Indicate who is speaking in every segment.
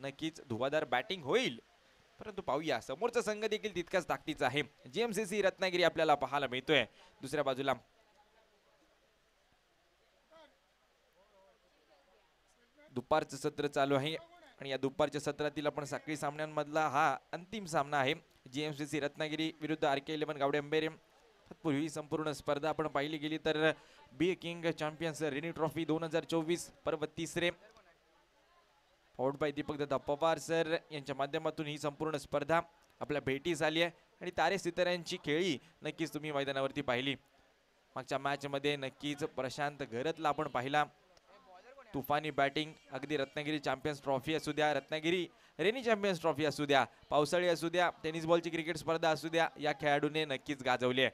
Speaker 1: नक्कीच धुवाधार बॅटिंग होईल, परंतु पाहूया समोरचा संघ देखील तितकाच ताकदीचा आहे. जीएमसीसी रत्नागिरी आपल्याला पाहायला मिळतोय. दुसऱ्या बाजूला दुपारचं सत्र चालू आहे आणि या दुपारच्या सत्रातील आपण साखळी सामन्यांमधला हा अंतिम सामना आहे. जीएमसीसी रत्नागिरी विरुद्ध RK11 गावडे अंबेरे. तत्पूर्वी संपूर्ण स्पर्धा आपण पाहिली गेली तर be king champions rainy trophy 2024 पर्व तिसरे फॉर्ड बाय दीपक दत्ता पवार सर यांच्या माध्यमातून ही संपूर्ण स्पर्धा आपल्या भेटीस आली आहे आणि तारे सिताऱ्यांची खेळी नक्कीच तुम्ही मैदानावरती पाहिली. मागच्या मॅच मध्ये नक्कीच प्रशांत घरतला आपण पाहिला. तुफानी बॅटिंग, अगदी रत्नागिरी चॅम्पियन्स ट्रॉफी असू द्या, रत्नागिरी रेनी चॅम्पियन्स ट्रॉफी असू द्या, पावसाळी असू द्या, टेनिस बॉलची क्रिकेट स्पर्धा असू द्या, या खेळाडूने नक्कीच गाजवली आहे.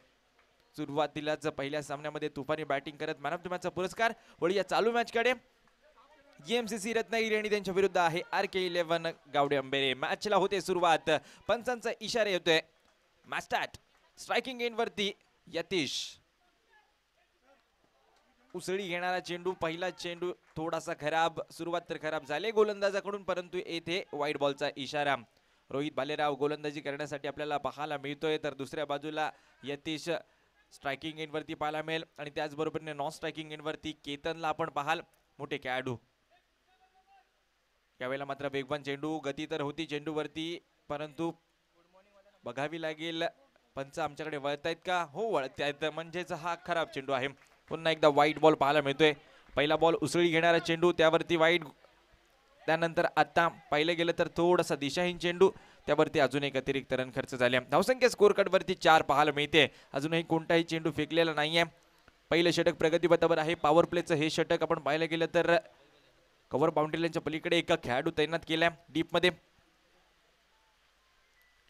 Speaker 1: सुरुवातीलाच पहिल्या सामन्यामध्ये तुफानी बॅटिंग करत मॅन ऑफ द मॅचचा पुरस्कार. वळी या चालू मॅच कडे. जीएमसीसी रत्नागिरी आणि त्यांच्या विरुद्ध आहे RK11 गावडे अंबेरे. मॅचला होते सुरुवात. पंचांचा इशारा येतोय. Match start. स्ट्रायकिंग एंड वरती यतीश. उसळी घेणारा चेंडू, पहिला चेंडू थोडासा खराब. सुरुवात तर खराब झाले गोलंदाजाकडून, परंतु येथे वाईट बॉलचा इशारा. रोहित भालेराव गोलंदाजी करण्यासाठी आपल्याला पाहायला मिळतोय, तर दुसऱ्या बाजूला यतीश स्ट्रायकिंग एंड वरती पाहायला मिळेल आणि त्याचबरोबरीने नॉन स्ट्रायकिंग एंड वरती केतनला आपण पाहाल. मोठे खेळाडू. यावेळेला मात्र वेगवान चेंडू, गती तर होती चेंडूवरती, परंतु बघावी लागेल पंच आमच्याकडे वळतायत का. हो वळतायत, म्हणजेच हा खराब चेंडू आहे. पुन्हा एकदा वाईट बॉल पाहायला मिळतोय. पहिला बॉल उसळी घेणारा चेंडू, त्यावरती वाईट. त्यानंतर आता पाहिलं गेलं तर थोडासा दिशाहीन चेंडू, त्यावरती अजून एक अतिरिक्त रन खर्च झाले. धावसंख्या स्कोर कार्ड वरती 4 पाहायला मिळते. अजूनही कोणताही चेंडू फेकलेला नाहीये. पहिलं षटक प्रगतीपथावर आहे. पॉवर प्लेचं हे षटक आपण पाहिलं गेलं तर कव्हर बाउंड्री लाईनच्या पलीकडे एका खेळाडू तैनात केलाय डीप मध्ये.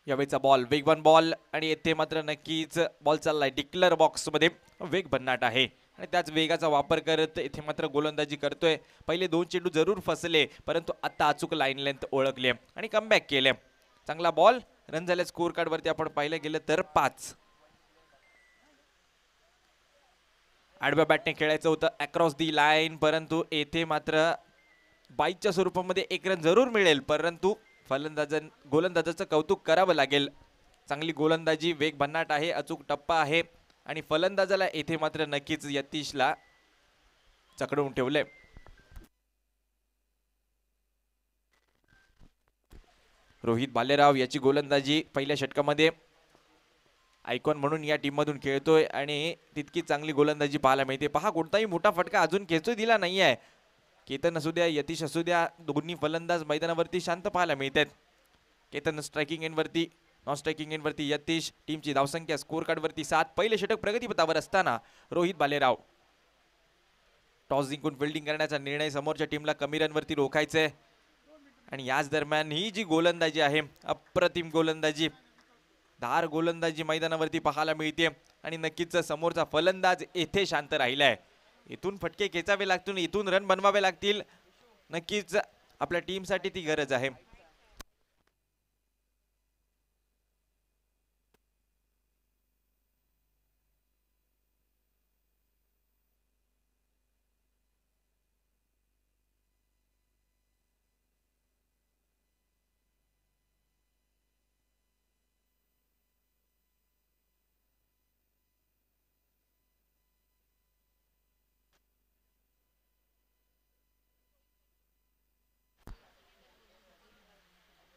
Speaker 1: यावेळीचा बॉल वेगवान बॉल आणि येथे मात्र नक्कीच बॉल चाललाय डिक्लेअर बॉक्स मध्ये. वेग भन्नाट आहे आणि त्याच वेगाचा वापर करत येथे मात्र गोलंदाजी करतोय. पहिले 2 चेंडू जरूर फसले, परंतु आता अचूक लाईन लेंथ ओळखले आणि कमबॅक केले. चांगला बॉल. रन झाले स्कोर कार्ड वरती आपण पाहिलं गेलं तर 5. आडव्या बॅटने खेळायचं होतं अक्रॉस दी लाईन, परंतु येथे मात्र बाईकच्या स्वरूपामध्ये 1 रन जरूर मिळेल, परंतु गोलंदाजाचं कौतुक करावं लागेल. चांगली गोलंदाजी, वेग भन्नाट आहे, अचूक टप्पा आहे आणि फलंदाजाला येथे मात्र नक्कीच यतीशला चकडवून ठेवले. रोहित भालेराव याची गोलंदाजी पहिल्या षटकामध्ये आयकॉन म्हणून या टीम मधून खेळतोय आणि तितकी चांगली गोलंदाजी पाहायला मिळते. पहा कोणताही मोठा फटका अजून खेचू दिला नाहीये. केतन असू द्या, यतीश असू द्या, दोन्ही फलंदाज मैदानावरती शांत पाहायला मिळतात. केतन स्ट्रायकिंग एंड वरती, नॉन स्ट्रायकिंग एंड वरती यतीश. टीमची धावसंख्या स्कोर कार्ड वरती 7. पहिले षटक प्रगतीपथावर असताना रोहित भालेराव. टॉस जिंकून फिल्डिंग करण्याचा निर्णय, समोरच्या टीमला कमी रन वरती रोखायचंय आणि याच दरम्यान ही जी गोलंदाजी आहे, अप्रतिम गोलंदाजी, धार गोलंदाजी मैदानावरती पाहायला मिळते आणि नक्कीच समोरचा फलंदाज येथे शांत राहिलाय. इथून फटके खेचावे लागतील, इथून रन बनवावे लागतील. नक्कीच आपल्या टीमसाठी ती गरज आहे.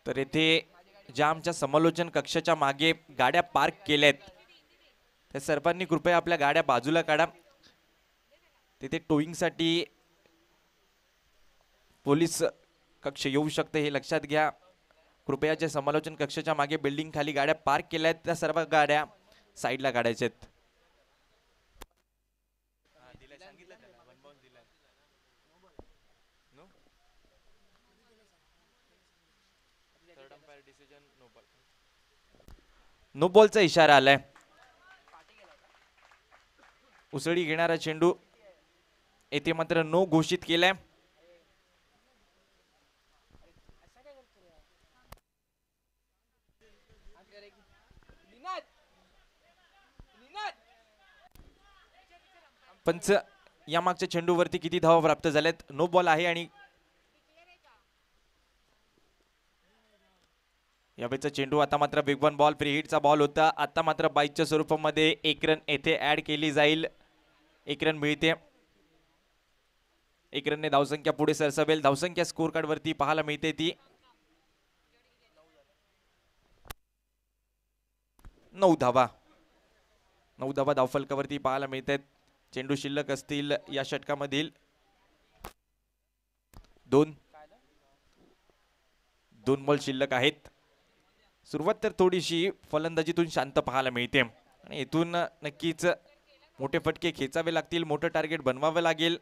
Speaker 1: तर येथे ज्या आमच्या समालोचन कक्षाच्या मागे गाड्या पार्क केल्यात, त्या सर्वांनी कृपया आपल्या गाड्या बाजूला काढा. तिथे टोईंग साठी पोलीस कक्ष येऊ शकते, हे लक्षात घ्या. कृपया ज्या समालोचन कक्षाच्या मागे बिल्डिंग खाली गाड्या पार्क केल्यात, त्या सर्व गाड्या साईडला काढायच्यात. नो बॉलचा इशारा आलाय. उसळी घेणारा चेंडू येथे मात्र नो घोषित केलाय. पंच या मागच्या चेंडूवरती किती धावा प्राप्त झाल्यात. नो बॉल आहे आणि यावेळेचा चेंडू आता मात्र बिग वन बॉल फ्री हिटचा बॉल होता. आता मात्र बाईकच्या स्वरूपामध्ये एक रन येथे ऍड केली जाईल. एक रन मिळते. एक रनने धावसंख्या पुढे सरसावेल. धावसंख्या स्कोर कार्ड वरती पाहायला मिळते ती 9 धावा. 9 धावा धावफलकावरती पाहायला मिळतात. चेंडू शिल्लक असतील या षटकामधील 2 बॉल शिल्लक आहेत. सुरुवात तर थोडीशी फलंदाजीतून शांत पाहायला मिळते आणि इथून नक्कीच मोठे फटके खेचावे लागतील. मोठं टार्गेट बनवावं लागेल.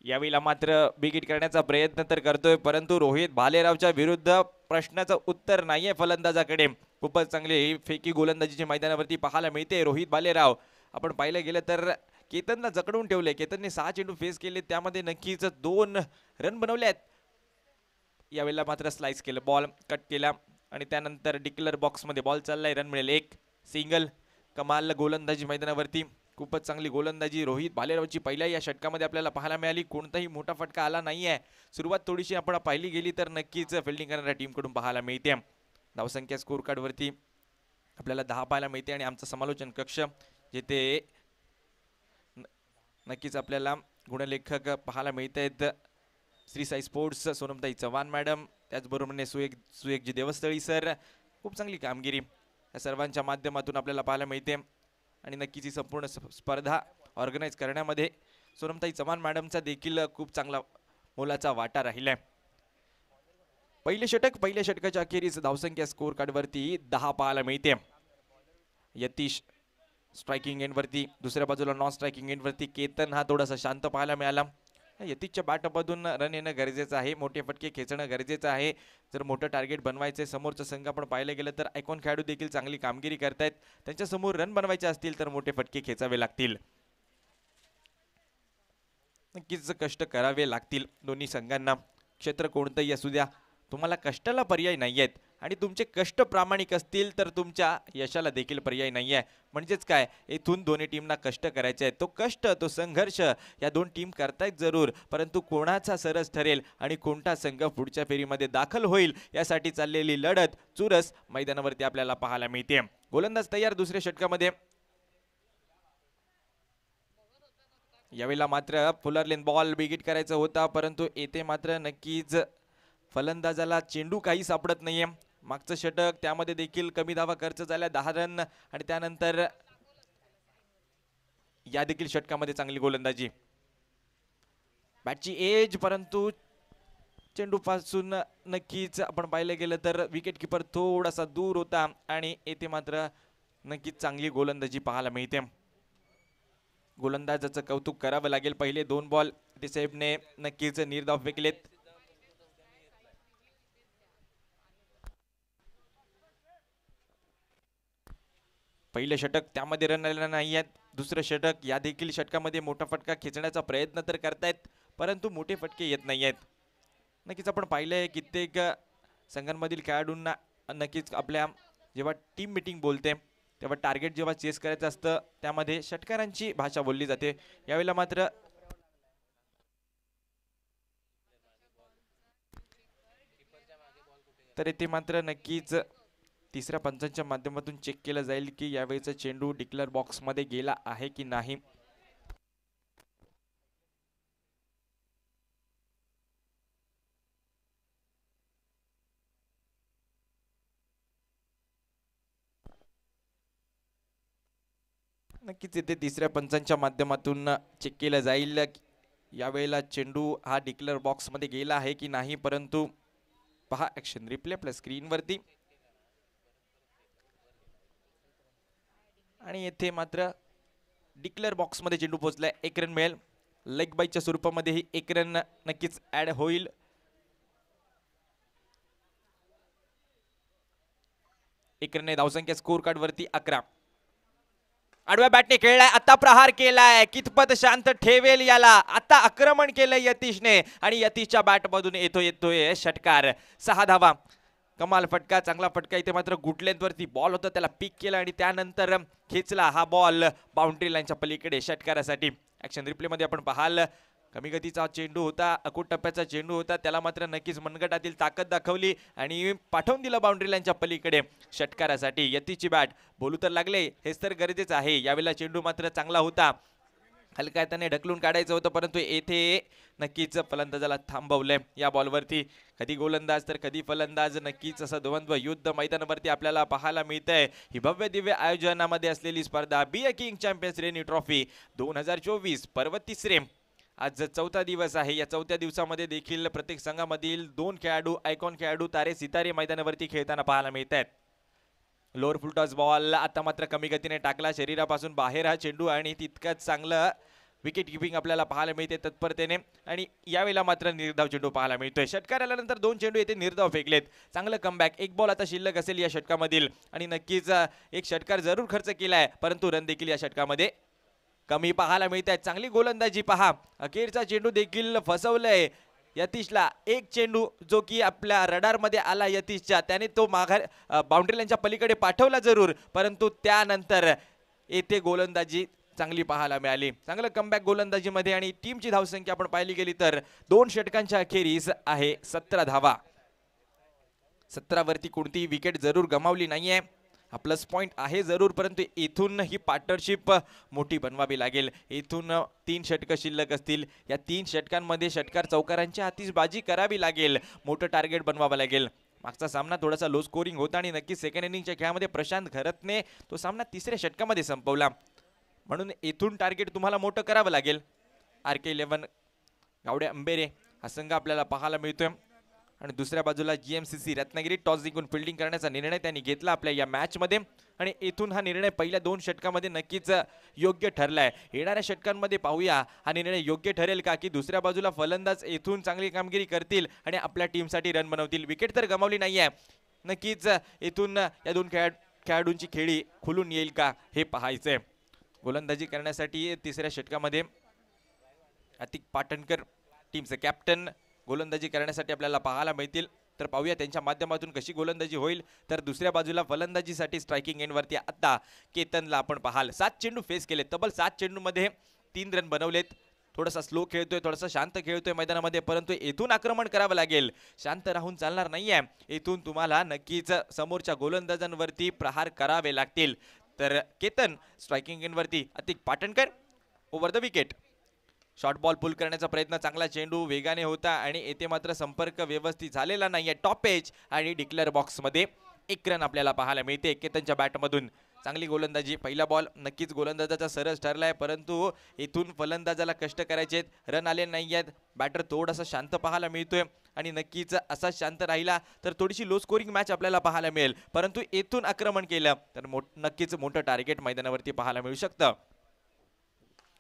Speaker 1: यावेळेला मात्र बिग हिट करण्याचा प्रयत्न तर करतोय, परंतु रोहित भालेरावच्या विरुद्ध प्रश्नाचं उत्तर नाहीये फलंदाजाकडे. खूपच चांगली फेकी गोलंदाजीची मैदानावरती पाहायला मिळते. रोहित भालेराव आपण पाहिलं गेलं तर केतनला जकडून ठेवले. केतनने 6 चेंडू फेस केले, त्यामध्ये नक्कीच 2 रन बनवले आहेत. यावेळेला मात्र स्लाइस केलं, बॉल कट केला आणि त्यानंतर डिक्लर बॉक्स मध्ये बॉल चाललाय. रन मिळेल. एक सिंगल. कमाल गोलंदाजी मैदानावरती. खूपच चांगली गोलंदाजी रोहित भालेरावची पहिल्या या षटकामध्ये आपल्याला पाहायला मिळाली. कोणताही मोठा फटका आला नाहीये. सुरुवात थोडीशी आपण पाहिली गेली तर नक्कीच फिल्डिंग करणाऱ्या टीम कडून पाहायला मिळते. धावसंख्या स्कोर कार्ड वरती आपल्याला 10 पाहायला मिळते आणि आमचा समालोचन कक्ष जिथे नक्कीच आपल्याला गुणलेखक पाहायला मिळत आहेत. श्री साई स्पोर्ट्स सोनमताई चव्हाण मॅडम, त्याचबरोबर सुएकजी देवस्थळी सर. खूप चांगली कामगिरी या सर्वांच्या माध्यमातून आपल्याला पाहायला मिळते आणि नक्कीच ही संपूर्ण स्पर्धा ऑर्गनाइज करण्यामध्ये सोनमताई चव्हाण मॅडमचा देखील खूप चांगला मोलाचा वाटा राहिलाय. पहिल्या षटकाच्या अखेरीस धावसंख्या स्कोर कार्ड वरती 10 पाहायला मिळते. यतीश स्ट्रायकिंग एंड वरती, दुसऱ्या बाजूला नॉन स्ट्रायकिंग एंड वरती केतन हा थोडासा शांत पाहायला मिळाला. यतीशच्या बॅटमधून रन येणं गरजेचं आहे. मोठे फटके खेचणं गरजेचं आहे. जर मोठं टार्गेट बनवायचे समोरचा संघ आपण पाहिलं गेलं तर आयकॉन खेळाडू देखील चांगली कामगिरी करतायत. त्यांच्या समोर रन बनवायचे असतील तर मोठे फटके खेचावे लागतील. नक्कीच कष्ट करावे लागतील दोन्ही संघांना. क्षेत्र कोणतंही असू द्या, तुम्हाला कष्टाला पर्याय नाही आहेत आणि तुमचे कष्ट प्रामाणिक असतील तर तुमच्या यशाला देखील पर्याय नाही आहे. म्हणजेच काय, इथून दोन्ही टीमना कष्ट करायचे आहेत. तो कष्ट, तो संघर्ष या दोन टीम करतायत जरूर, परंतु कोणाचा सरस ठरेल आणि कोणता संघ पुढच्या फेरीमध्ये दाखल होईल यासाठी चाललेली लढत चुरस मैदानावरती आपल्याला पाहायला मिळते. गोलंदाज तयार दुसऱ्या षटकामध्ये. यावेळेला मात्र फुलर लेन बॉल बिगिट करायचा होता, परंतु येथे मात्र नक्कीच फलंदाजाला चेंडू काही सापडत नाहीये. मागचं षटक त्यामध्ये देखील कमी धावा खर्च झाल्या, 10 रन, आणि त्यानंतर या देखील षटकामध्ये चांगली गोलंदाजी, बॅटची एज, परंतु चेंडू पासून नक्कीच आपण पाहिलं गेलं तर विकेट किपर थोडासा दूर होता आणि येथे मात्र नक्कीच चांगली गोलंदाजी पाहायला मिळते. गोलंदाजाचं कौतुक करावं लागेल. पहिले 2 बॉल ते साहेबने नक्कीच निर्धाव फेकलेत. पहिले षटक त्यामध्ये रन आलेला नाही आहेत. दुसरं षटक या देखील षटकामध्ये मोठा फटका खेचण्याचा प्रयत्न तर करतायत, परंतु मोठे फटके येत नाही आहेत. नक्कीच आपण पाहिलंय कित्येक संघांमधील खेळाडूंना नक्कीच आपल्या जेव्हा टीम मीटिंग बोलते तेव्हा टार्गेट जेव्हा चेस करायचं असतं त्यामध्ये षटकारांची भाषा बोलली जाते. यावेळेला मात्र तर इथे मात्र नक्कीच तिसऱ्या पंचांच्या माध्यमातून चेक केलं जाईल की यावेळेचा चेंडू डिक्लेअर बॉक्स मध्ये गेला आहे की नाही. नक्कीच इथे तिसऱ्या पंचांच्या माध्यमातून चेक केलं जाईल यावेळेला चेंडू हा डिक्लेअर बॉक्स मध्ये गेला आहे की नाही. परंतु पहा ऍक्शन रिप्ले आपल्या स्क्रीन वरती, आणि येथे मात्र डिक्लेअर बॉक्स मध्ये चेंडू पोहोचलाय. 1 रन मिळेल. लेग बाईच्या स्वरूपामध्ये ही 1 रन नक्कीच ऍड होईल. एक रन धावसंख्या स्कोर कार्ड वरती 11. आडव्या बॅटने खेळलाय, आता प्रहार केलाय, कितपत शांत ठेवेल याला. आता आक्रमण केलंय यतीशने आणि यतीशच्या बॅट मधून येतोय षटकार. 6 धावा. कमाल फटका, चांगला फटका. इथे मात्र गुड लेंथवरती बॉल होता, त्याला पिक केला आणि त्यानंतर खेचला हा बॉल बाउंड्री लाईनच्या पलीकडे षटकारासाठी. ऍक्शन रिप्ले मध्ये आपण पाहाल कमी गतीचा चेंडू होता, अकूट टप्प्याचा चेंडू होता, त्याला मात्र नक्कीच मनगटातील ताकद दाखवली आणि पाठवून दिलं बाउंड्री लाईनच्या पलीकडे षटकारासाठी. यतीची बॅट, बोलू तर लागले, हेच तर गरजेचं आहे. यावेळेला चेंडू मात्र चांगला होता, हलका त्याने ढकलून काढायचं होतं, परंतु येथे नक्कीच फलंदाजाला थांबवलंय या बॉलवरती. कधी गोलंदाज तर कधी फलंदाज, नक्कीच असं द्वंद्व युद्ध मैदानावरती आपल्याला पाहायला मिळतंय. ही भव्य दिव्य आयोजनामध्ये असलेली स्पर्धा बी A king champions rainy trophy 2024 पर्व तिसरे. आज चौथा दिवस आहे. या चौथ्या दिवसामध्ये देखील प्रत्येक संघामधील 2 खेळाडू, आयकॉन खेळाडू, तारे सितारे मैदानावरती खेळताना पाहायला मिळत आहेत. लोअर फुल टॉस बॉल आता मात्र कमी गतीने टाकला, शरीरापासून बाहेर हा चेंडू आणि तितकंच चांगलं विकेट किपिंग आपल्याला पाहायला मिळते तत्परतेने. आणि यावेळेला मात्र निर्धाव चेंडू पाहायला मिळतोय. षटकार आल्यानंतर 2 चेंडू येथे निर्धाव फेकलेत. चांगलं कमबॅक, एक बॉल आता शिल्लक असेल या षटकामधील आणि नक्कीच एक षटकार जरूर खर्च केलाय, परंतु रन देखील या षटकामध्ये कमी पाहायला मिळत आहे. चांगली गोलंदाजी पहा, अखेरचा चेंडू देखील फसवलंय यतीशला. एक चेंडू जो की आपल्या रडार मध्ये आला यतीशच्या, त्याने तो माघार बाउंड्री लाईनच्या पलीकडे पाठवला जरूर, परंतु त्यानंतर येथे गोलंदाजी चांगली पाहायला मिळाली. चांगलं कमबॅक गोलंदाजीमध्ये आणि टीमची धावसंख्या आपण पाहिली गेली तर 2 षटकांच्या अखेरीस आहे 17 धावा. 17 वरती कोणतीही विकेट जरूर गमावली नाहीये. हा प्लस पॉइंट आहे जरूर, परंतु इथून ही पार्टनरशिप मोठी बनवावी लागेल. इथून 3 षटक शिल्लक असतील, या 3 षटकांमध्ये षटकार चौकारांच्या आतिषबाजी करावी लागेल, मोठं टार्गेट बनवावं लागेल. मागचा सामना थोडासा लो स्कोरिंग होता आणि नक्कीच सेकंड इनिंगच्या खेळामध्ये प्रशांत घरतने तो सामना 3ऱ्या षटकामध्ये संपवला, म्हणून इथून टार्गेट तुम्हाला मोठं करावं लागेल. RK11 गावडे अंबेरे हा संघ आपल्याला पाहायला मिळतोय आणि दुसऱ्या बाजूला GMCC रत्नागिरी टॉस जिंकून फिल्डिंग करण्याचा निर्णय त्यांनी घेतला आपल्या या मॅच मध्ये आणि इथून हा निर्णय पहिल्या 2 षटकामध्ये नक्कीच योग्य ठरलाय. येणाऱ्या षटकांमध्ये पाहूया हा निर्णय योग्य ठरेल का, की दुसऱ्या बाजूला फलंदाज इथून चांगली कामगिरी करतील आणि आपल्या टीमसाठी रन बनवतील. विकेट तर गमावली नाहीये, नक्कीच इथून या 2 खेळाडूंची खेळी खुलून येईल का हे पाहायचंय. गोलंदाजी करण्यासाठी 3ऱ्या षटकामध्ये अतिक पाटणकर टीमचे कॅप्टन गोलंदाजी करण्यासाठी आपल्याला पाहायला मिळतील. तर पाहूया त्यांच्या माध्यमातून कशी गोलंदाजी होईल. तर दुसऱ्या बाजूला फलंदाजीसाठी स्ट्रायकिंग एंडवरती आता केतनला आपण पाहाल. 7 चेंडू फेस केले, तब्बल 7 चेंडूमध्ये 3 रन बनवलेत. थोडासा स्लो खेळतोय, थोडासा शांत खेळतोय मैदानामध्ये, परंतु येथून आक्रमण करावं लागेल. शांत राहून चालणार नाहीये, येथून तुम्हाला नक्कीच समोरच्या गोलंदाजांवरती प्रहार करावे लागतील. तर केतन स्ट्रायकिंग एंडवरती, Atik Patankar over the wicket. Short ball pull करण्याचा प्रयत्न, चांगला चेंडू वेगाने होता आणि येथे मात्र संपर्क व्यवस्थित झालेला नाहीये. टॉप एज आणि डिक्लेअर बॉक्स मध्ये 1 रन आपल्याला पाहायला मिळते केतनच्या बॅटमधून. चांगली गोलंदाजी, पहिला बॉल नक्कीच गोलंदाजाचा सरस ठरलाय, परंतु इथून फलंदाजाला कष्ट करायचे, रन आले नाहीयेत. बॅटर थोडासा शांत पाहायला मिळतोय आणि नक्कीच असा शांत राहिला तर थोडीशी लो स्कोरिंग मॅच आपल्याला पाहायला मिळेल, परंतु येथून आक्रमण केलं तर नक्कीच मोठं टार्गेट मैदानावरती पाहायला मिळू शकतं.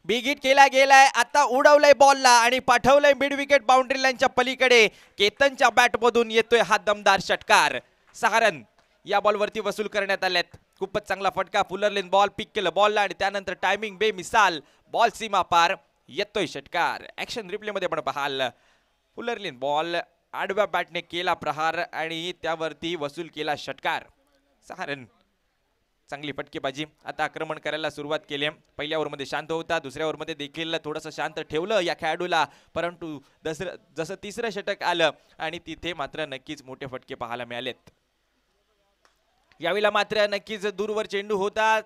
Speaker 1: बिग हिट केला गेलाय, आता उडवलंय बॉलला आणि पाठवलंय मिड विकेट बाउंड्री लाईनच्या पलीकडे. केतनच्या बॅटमधून येतोय हा दमदार षटकार. 6 रन या बॉलवरती वसूल करण्यात आलेत. खूपच चांगला फटका, फुलर लेन बॉल पिक केलं बॉलला आणि त्यानंतर टायमिंग बेमिसाल, बॉल सीमा पार, येतोय षटकार. ऍक्शन रिप्ले मध्ये आपण पाहाल, फुलर लेन बॉल आडव्या बॅटने केला प्रहार आणि त्यावरती वसूल केला षटकार. 6 रन, चांगली फटकेबाजी. आता आक्रमण करायला सुरुवात केली. पहिल्या ओव्हरमध्ये शांत होता, दुसऱ्या ओव्हरमध्ये देखील थोडंसं शांत ठेवलं या खेळाडूला, परंतु जसं 3रं षटक आलं आणि तिथे मात्र नक्कीच मोठे फटके पाहायला मिळालेत. यावेळेला मात्र नक्कीच दूरवर चेंडू होता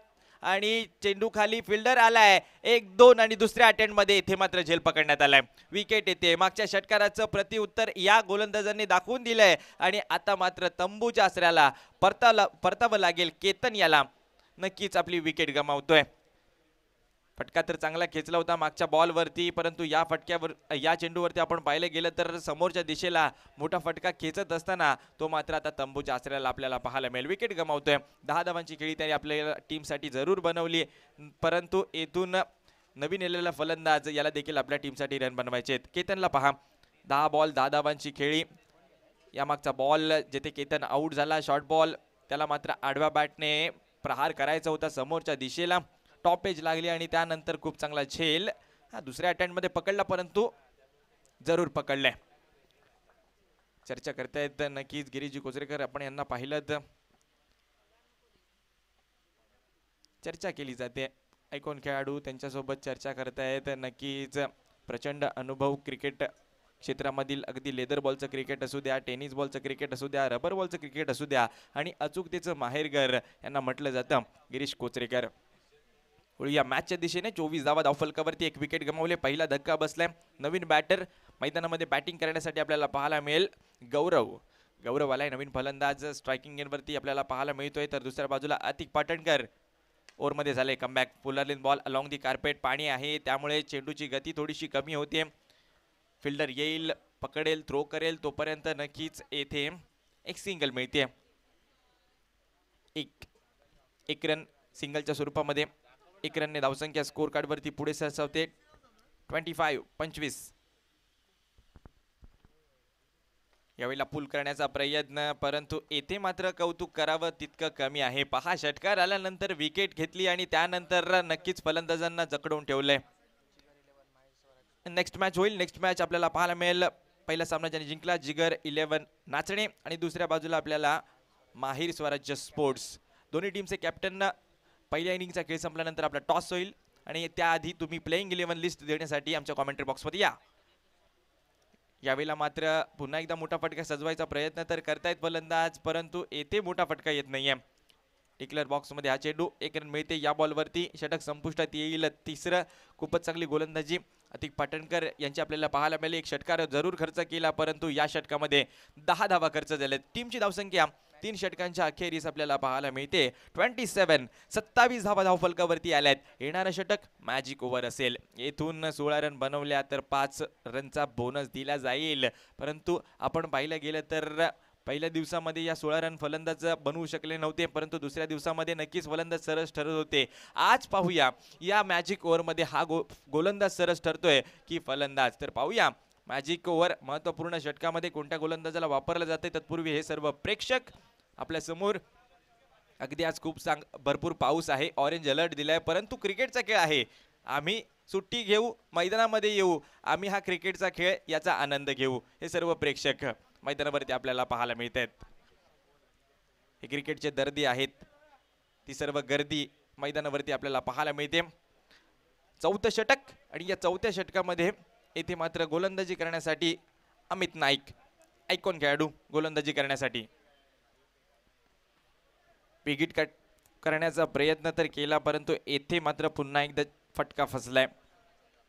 Speaker 1: आणि चेंडू खाली फिल्डर आलाय 1-2 आणि दुसऱ्या अटेम्प्ट मध्ये इथे मात्र झेल पकडण्यात आलाय. विकेट येते. मागच्या षटकाराचं प्रतिउत्तर या गोलंदाजांनी दाखवून दिलंय आणि आता मात्र तंबूच्या आसऱ्याला परतावं लागेल. केतन याला नक्कीच आपली विकेट गमावतोय. फटका तर चांगला खेचला होता मागच्या बॉलवरती, परंतु या चेंडूवरती आपण पाहिलं गेलं तर समोरच्या दिशेला मोठा फटका खेचत असताना तो मात्र आता तंबूच्या आसऱ्याला आपल्याला पाहायला मिळेल. विकेट गमावतोय. 10 धावांची खेळी त्याने आपल्या टीमसाठी जरूर बनवली, परंतु येथून नवीन आलेला फलंदाज याला देखील आपल्या टीमसाठी रन बनवायचे आहेत. केतनला पहा, 10 बॉल 10 धावांची खेळी. या मागचा बॉल जिथे केतन आउट झाला, शॉर्ट बॉल, त्याला मात्र आडव्या बॅटने प्रहार करायचा होता समोरच्या दिशेला. टॉप एज लागली आणि त्यानंतर खूप चांगला झेल हा दुसऱ्या अटेम्प्ट मध्ये पकडला, परंतु जरूर पकडलाय. चर्चा करतायत नक्कीच गिरीजी कोचरेकर, आपण यांना पाहिलं तर चर्चा केली जाते. ऐकून खेळाडू त्यांच्यासोबत चर्चा करतायत. नक्कीच प्रचंड अनुभव क्रिकेट क्षेत्रामधील, अगदी लेदर बॉलचं क्रिकेट असू द्या, टेनिस बॉलचं क्रिकेट असू द्या, रबर बॉलचं क्रिकेट असू द्या, आणि अचूकतेचं माहेरघर यांना म्हटलं जातं गिरीश कोचरेकर. या मॅचच्या दिशेने 24 धावा धावफलकावरती, 1 विकेट गमावले, पहिला धक्का बसलाय. नवीन बॅटर मैदानामध्ये बॅटिंग करण्यासाठी आपल्याला पाहायला मिळेल गौरव आलाय, नवीन फलंदाज स्ट्रायकिंग एंडवरती आपल्याला पाहायला मिळतोय. तर दुसऱ्या बाजूला अतिक पाटणकर ओव्हरमध्ये झाले कमबॅक. पुलरलिन बॉल अलॉंग दी कार्पेट, पाणी आहे त्यामुळे चेंडूची गती थोडीशी कमी होते. फिल्डर येईल, पकडेल, थ्रो करेल, तोपर्यंत नक्कीच येथे एक सिंगल मिळते. एक रन सिंगलच्या स्वरूपामध्ये 1 रनने धावसंख्या स्कोर कार्डवरती पुढे सरसावते. 25. यावेळेला पूल करण्याचा प्रयत्न, परंतु येथे मात्र कौतुक करावं तितकं कमी आहे. पहा, षटकार आल्यानंतर विकेट घेतली आणि त्यानंतर नक्कीच फलंदाजांना जकडवून ठेवलंय. नेक्स्ट मॅच होईल. नेक्स्ट मॅच आपल्याला पाहायला मिळेल. पहिला सामना ज्याने जिंकला जिगर 11 नाचणे, आणि दुसऱ्या बाजूला आपल्याला माहीर स्वराज्य स्पोर्ट्स. दोन्ही टीमचे कॅप्टन. पहिल्या इनिंगचा खेळ संपल्यानंतर आपला टॉस होईल, आणि त्याआधी तुम्ही प्लेइंग 11 लिस्ट देण्यासाठी आमच्या कॉमेंट्री बॉक्समध्ये या. यावेळेला मात्र पुन्हा एकदा मोठा फटका सजवायचा प्रयत्न तर करतायत फलंदाज, परंतु येथे मोठा फटका येत नाहीये. टिकलर बॉक्समध्ये हा चेंडू, 1 रन मिळते. या बॉलवरती षटक संपुष्टात येईल. तिसरं, खूपच चांगली गोलंदाजी अतिक पाटणकर यांची आपल्याला पाहायला मिळाली. 1 षटकार जरूर खर्च केला, परंतु या षटकामध्ये 10 धावा खर्च झाल्यात. टीमची धावसंख्या 3 षटकांच्या अखेरीस आपल्याला पाहायला मिळते 27 धावा धावफलकावरती आल्यात. येणारं षटक मॅजिक ओव्हर असेल. येथून 16 रन बनवल्या तर 5 रनचा बोनस दिला जाईल, परंतु आपण पाहिलं गेलं तर पहिल्या दिवसामध्ये या 16 रन फलंदाज बनवू शकले नव्हते, परंतु दुसऱ्या दिवसामध्ये नक्कीच फलंदाज सरस ठरत होते. आज पाहूया या मॅजिक ओव्हरमध्ये हा गोलंदाज सरस ठरतोय की फलंदाज. तर पाहूया मॅजिक ओव्हर महत्त्वपूर्ण षटकामध्ये कोणत्या गोलंदाजाला वापरलं जाते. तत्पूर्वी हे सर्व प्रेक्षक आपल्या समोर. अगदी आज खूप भरपूर पाऊस आहे, ऑरेंज अलर्ट दिलाय, परंतु क्रिकेटचा खेळ आहे. आम्ही सुट्टी घेऊ, मैदानामध्ये येऊ, आम्ही हा क्रिकेटचा खेळ याचा आनंद घेऊ. हे सर्व प्रेक्षक मैदानावरती आपल्याला पाहायला मिळत आहेत. हे क्रिकेटचे दर्दी आहेत. ती सर्व गर्दी मैदानावरती आपल्याला पाहायला मिळते. 4थं षटक, आणि या 4थ्या षटकामध्ये येथे मात्र गोलंदाजी करण्यासाठी अमित नाईक, आयकॉन खेळाडू गोलंदाजी करण्यासाठी. विकेट कट करण्याचा प्रयत्न तर केला, परंतु येथे मात्र पुन्हा एकदा फटका फसलाय.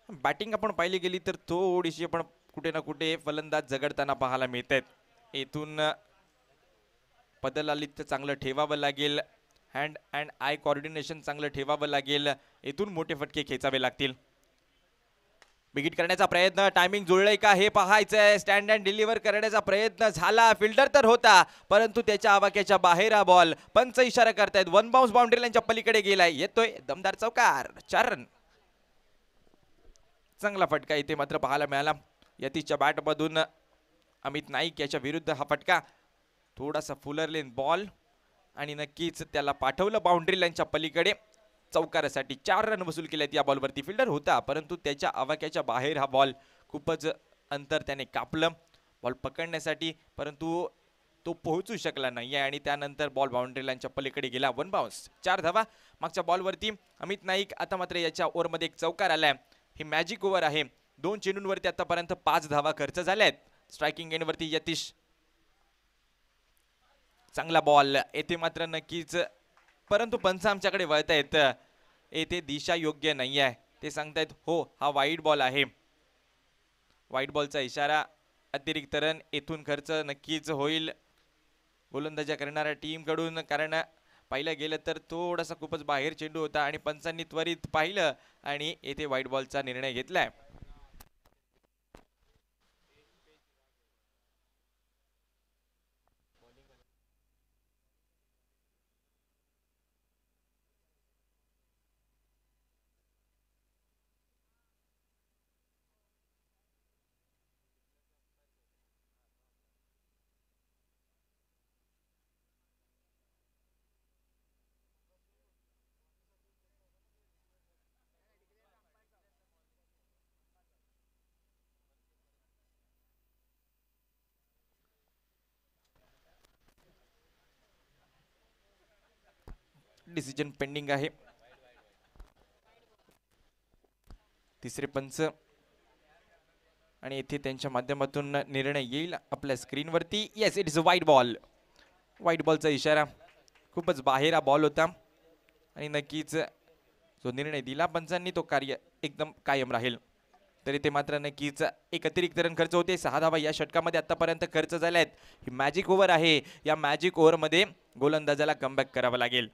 Speaker 1: बॅटिंग आपण पाहिली गेली तर थोडीशी आपण कुठे ना कुठे फलंदाज झगडताना पाहायला मिळत आहेत. येथून पदलालित चांगलं ठेवावं लागेल, हँड अँड आय कोऑर्डिनेशन चांगलं ठेवावं लागेल. येथून मोठे फटके खेचावे लागतील. विकेट करण्याचा प्रयत्न, टायमिंग जुळलंय का हे पाहायचंय. स्टँड अँड डिलिव्हर करण्याचा प्रयत्न झाला, फिल्डर तर होता, परंतु त्याच्या आवाक्याच्या बाहेर हा बॉल. पंच इशारा करतायत, 1 बाउन्स बाउंड्री लाईनच्या पलीकडे गेलाय. येतोय दमदार चौकार, 4 रन. चांगला फटका इथे मात्र पाहायला मिळाला यतीशच्या बॅटमधून. अमित नाईक याच्या विरुद्ध हा फटका, थोडासा फुलरलेन बॉल, आणि नक्कीच त्याला पाठवलं बाउंड्री लाईनच्या पलीकडे चौकारासाठी. 4 रन वसूल केलेत या बॉलवरती. फिल्डर होता, परंतु त्याच्या आवाक्याच्या बाहेर हा बॉल. खूपच अंतर त्याने कापलं बॉल पकडण्यासाठी, परंतु तो पोहोचू शकला नाही, आणि त्यानंतर बॉल बाउंड्री लाईनच्या पलीकडे गेला. 1 बाउन्स, 4 धावा मागच्या बॉलवरती. अमित नाईक आता मात्र याच्या ओव्हरमध्ये एक चौकार आलाय. ही मॅजिक ओव्हर आहे. 2 चेंडूंवरती आतापर्यंत 5 धावा खर्च झाल्यात. स्ट्रायकिंग एंडवरती यतीश, चांगला बॉल येथे मात्र नक्कीच, परंतु पंच आमच्याकडे वळतायत. येथे दिशा योग्य नाही आहे, ते सांगतायत हो हा वाईड बॉल आहे. वाईड बॉलचा इशारा, अतिरिक्त रन येथून खर्च नक्कीच होईल गोलंदाजी करणाऱ्या टीम कडून, कारण पाहिलं गेलं तर थोडासा खूपच बाहेर चेंडू होता आणि पंचांनी त्वरित पाहिलं आणि येथे वाईड बॉलचा निर्णय घेतलाय. डिसिजन पेंडिंग आहे. तिसरे पंच आणि येथे त्यांच्या माध्यमातून निर्णय येईल आपल्या स्क्रीनवरती. येस, इट इज अ वाईट बॉल. वाईट बॉलचा इशारा. खूपच बाहेर हा बॉल होता आणि नक्कीच जो निर्णय दिला पंचांनी तो कार्य एकदम कायम राहील. तरी ते मात्र नक्कीच एक अतिरिक्त रन खर्च होते. 6 धावा या षटकामध्ये आतापर्यंत खर्च झाल्या आहेत. ही मॅजिक ओव्हर आहे. या मॅजिक ओव्हरमध्ये गोलंदाजाला कमबॅक करावा लागेल.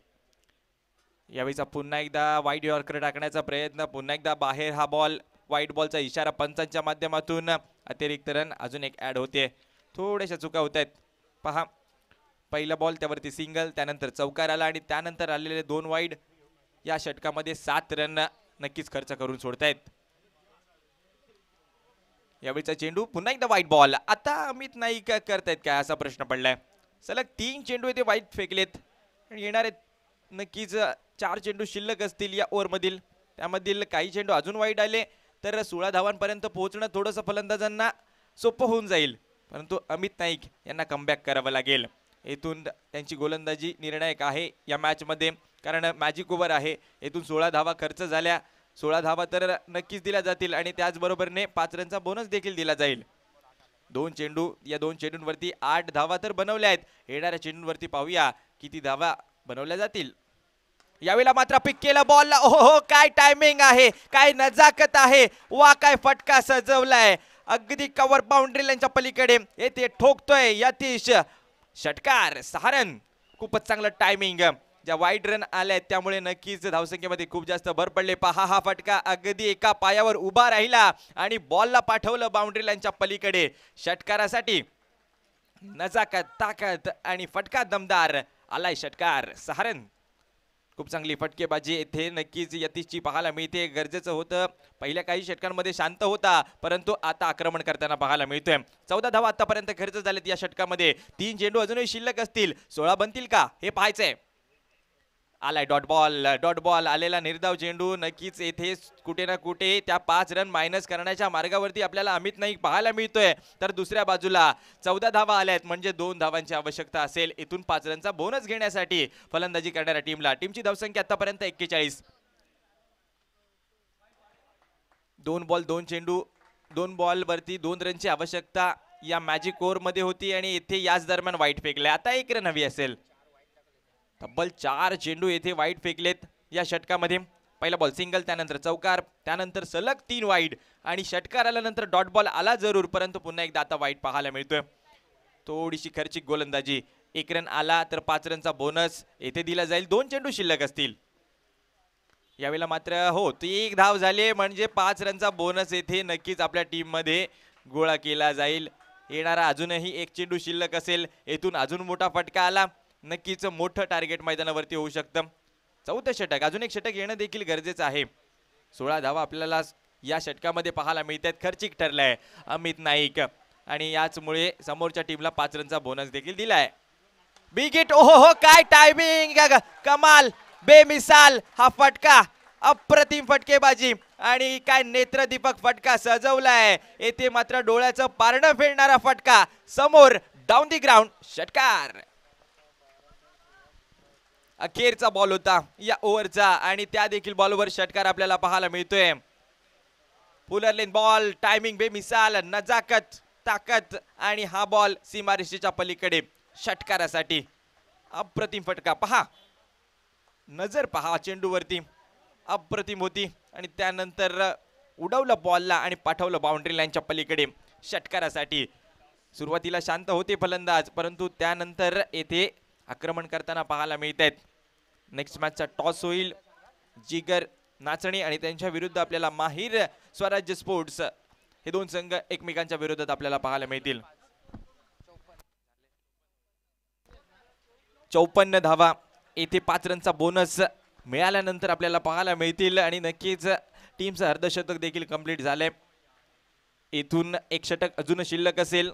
Speaker 1: यावेळीचा पुन्हा एकदा वाईड यॉर्कर टाकण्याचा प्रयत्न. पुन्हा एकदा बाहेर हा बॉल. वाईट बॉलचा इशारा पंचांच्या माध्यमातून. अतिरिक्त रन अजून एक ऍड होते. थोड्याशा चुका होत आहेत. पहा, पहिला बॉल त्यावरती सिंगल, त्यानंतर चौकार आला आणि त्यानंतर आलेले 2 वाईड. या षटकामध्ये 7 रन नक्कीच खर्च करून सोडतायत. यावेळीचा चेंडू पुन्हा एकदा वाईट बॉल. आता अमित नाईक करतायत काय असा प्रश्न पडलाय. सलग 3 चेंडू येथे वाईट फेकलेत आणि येणारे नक्कीच 4 चेंडू शिल्लक असतील या ओव्हरमधील. त्यामधील काही चेंडू अजून वाईट आले तर 16 धावांपर्यंत पोहोचणं थोडंसं फलंदाजांना सोपं होऊन जाईल. परंतु अमित नाईक यांना कमबॅक करावं लागेल. येथून त्यांची गोलंदाजी निर्णायक आहे या मॅचमध्ये, कारण मॅजिक ओव्हर आहे. येथून 16 धावा खर्च झाल्या. 16 धावा तर नक्कीच दिल्या जातील आणि त्याचबरोबरने 5 रनचा बोनस देखील दिला जाईल. 2 चेंडू, या 2 चेंडूंवरती 8 धावा तर बनवल्या आहेत. येणाऱ्या चेंडूंवरती पाहूया किती धावा बनवल्या जातील. यावेळेला मात्र पिक केला बॉल. ओहो, काय टायमिंग आहे, काय नजाकत आहे. वा, काय फटका सजवलाय. अगदी कव्हर बाउंड्री लाईनच्या पलीकडे येथे ठोकतोय यतीश. षटकार, 6 रन. खूपच चांगलं टायमिंग. ज्या वाईट रन आल्या त्यामुळे नक्कीच धावसंख्येमध्ये खूप जास्त भर पडले. पहा, हा फटका अगदी एका पायावर उभा राहिला आणि बॉलला पाठवलं बाउंड्री लाईनच्या पलीकडे. षटकारासाठी नजाकत, ताकद आणि फटका दमदार. आलाय षटकार, 6 रन. खूप चांगली फटकेबाजी येथे नक्कीच यतीशची पाहायला मिळते. गरजेचं होतं. पहिल्या काही षटकांमध्ये शांत होता, परंतु आता आक्रमण करताना पाहायला मिळतोय. 14 धावा आतापर्यंत खर्च झालेत या षटकामध्ये. 3 चेंडू अजूनही शिल्लक असतील. 16 बनतील का हे पाहायचंय. आलाय डॉट बॉल. डॉट बॉल आलेला निर्धाव चेंडू. नक्कीच येथे कुठे ना कुठे त्या 5 रन मायनस करण्याच्या मार्गावरती आपल्याला अमित नाईक पाहायला मिळतोय. तर दुसऱ्या बाजूला 14 धावा आल्यात, म्हणजे 2 धावांची आवश्यकता असेल इथून 5 रनचा बोनस घेण्यासाठी फलंदाजी करणाऱ्या टीमला. टीमची धावसंख्या आतापर्यंत 41. 2 बॉल 2 चेंडू. 2 बॉल वरती 2 रनची आवश्यकता या मॅजिक ओव्हर मध्ये होती आणि इथे याच दरम्यान वाईट फेकले. आता 1 रन हवी असेल. तब्बल 4 चेंडू येथे वाईट फेकलेत या षटकामध्ये. पहिला बॉल सिंगल, त्यानंतर चौकार, त्यानंतर सलग 3 वाईड आणि षटकार आल्यानंतर डॉट बॉल आला जरूर, परंतु पुन्हा एकदा आता वाईट पाहायला मिळतोय. थोडीशी खर्चिक गोलंदाजी. 1 रन आला तर 5 रनचा बोनस येथे दिला जाईल. 2 चेंडू शिल्लक असतील. यावेळेला मात्र हो, ती 1 धाव झाली म्हणजे 5 रनचा बोनस येथे नक्कीच आपल्या टीम मध्ये गोळा केला जाईल. येणारा अजूनही 1 चेंडू शिल्लक असेल. येथून अजून मोठा फटका आला, नक्कीच मोठं टार्गेट मैदानावरती होऊ शकतं. 4थं षटक, अजून एक षटक येणं देखील गरजेचं आहे. 16 धावा आपल्याला या षटकामध्ये पाहायला मिळतात. खर्चिक ठरलाय अमित नाईक आणि याचमुळे समोरच्या टीमला 5 रनचा बोनस देखील दिलाय. Big hit. ओहो, काय टायमिंग, कमाल, बेमिसाल हा फटका. अप्रतिम फटकेबाजी आणि काय नेत्रदीपक फटका सजवलाय. येथे मात्र डोळ्याचं पारणं फेडणारा फटका. समोर डाऊन दी ग्राउंड. षटकार. अखेरचा बॉल होता या ओव्हरचा आणि त्या देखील बॉलवर षटकार आपल्याला पाहायला मिळतोय. पुलर लेन बॉल. टायमिंग बेमिसाल, नजाकत, ताकद आणि हा बॉल सीमारेषेच्या पलीकडे षटकारासाठी. अप्रतिम फटका. पहा, नजर पहा चेंडूवरती, अप्रतिम होती आणि त्यानंतर उडवलं बॉलला आणि पाठवलं बाउंड्री लाईनच्या पलीकडे षटकारासाठी. सुरुवातीला शांत होते फलंदाज, परंतु त्यानंतर येथे आक्रमण करताना पाहायला मिळत आहेत. नेक्स्ट मॅचचा टॉस होईल. जिगर नाचणी आणि त्यांच्या विरुद्ध आपल्याला माहीर स्वराज्य स्पोर्ट्स हे 2 संघ एकमेकांच्या विरोधात आपल्याला पाहायला मिळतील. 54 धावा येथे 5 रनचा बोनस मिळाल्यानंतर आपल्याला पाहायला मिळतील आणि नक्कीच टीमचं अर्धशतक देखील कंप्लीट झालंय. इथून 1 षटक अजून शिल्लक असेल.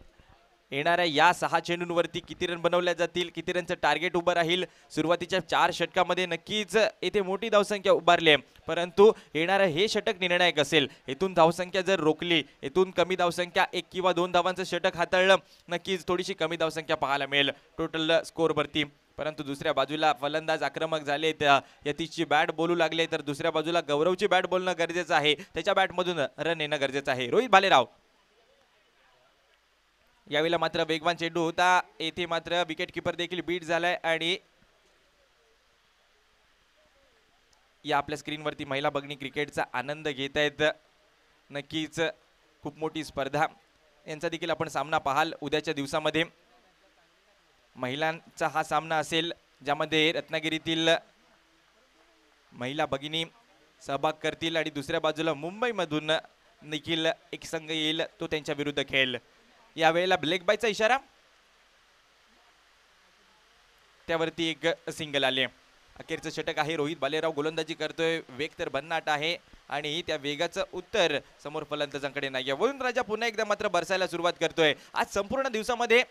Speaker 1: येणाऱ्या या 6 चेंडूंवरती किती रन बनवल्या जातील, किती रनचं टार्गेट उभं राहील. सुरुवातीच्या 4 षटकामध्ये नक्कीच येथे मोठी धावसंख्या उभारली आहे, परंतु येणारं हे षटक निर्णायक असेल. इथून धावसंख्या जर रोखली, इथून कमी धावसंख्या 1 किंवा 2 धावांचं षटक हाताळलं, नक्कीच थोडीशी कमी धावसंख्या पाहायला मिळेल टोटल स्कोअरवरती. परंतु दुसऱ्या बाजूला फलंदाज आक्रमक झालेत, यतीशची बॅट बोलू लागले, तर दुसऱ्या बाजूला गौरवची बॅट बोलणं गरजेचं आहे, त्याच्या बॅटमधून रन येणं गरजेचं आहे. रोहित भालेराव यावेळेला मात्र वेगवान चेंडू होता, येथे मात्र विकेट किपर देखील बीट झालाय आणि या आपल्या स्क्रीनवरती महिला भगिनी क्रिकेटचा आनंद घेत आहेत. नक्कीच खूप मोठी स्पर्धा, यांचा देखील आपण सामना पाहाल उद्याच्या दिवसामध्ये. महिलांचा हा सामना असेल ज्यामध्ये रत्नागिरीतील महिला भगिनी सहभाग करतील आणि दुसऱ्या बाजूला मुंबईमधून देखील एक संघ येईल, तो त्यांच्या विरुद्ध खेळेल. यावेळेला ब्लेक बायचा इशारा, त्यावरती एक सिंगल आले. अखेरचं षटक आहे. रोहित भालेराव गोलंदाजी करतोय, वेग तर भन्नाट आहे आणि त्या वेगाचं उत्तर समोर फलंदाजांकडे नाही. वरुण राजा पुन्हा एकदा मात्र बरसायला सुरुवात करतोय. आज संपूर्ण दिवसामध्ये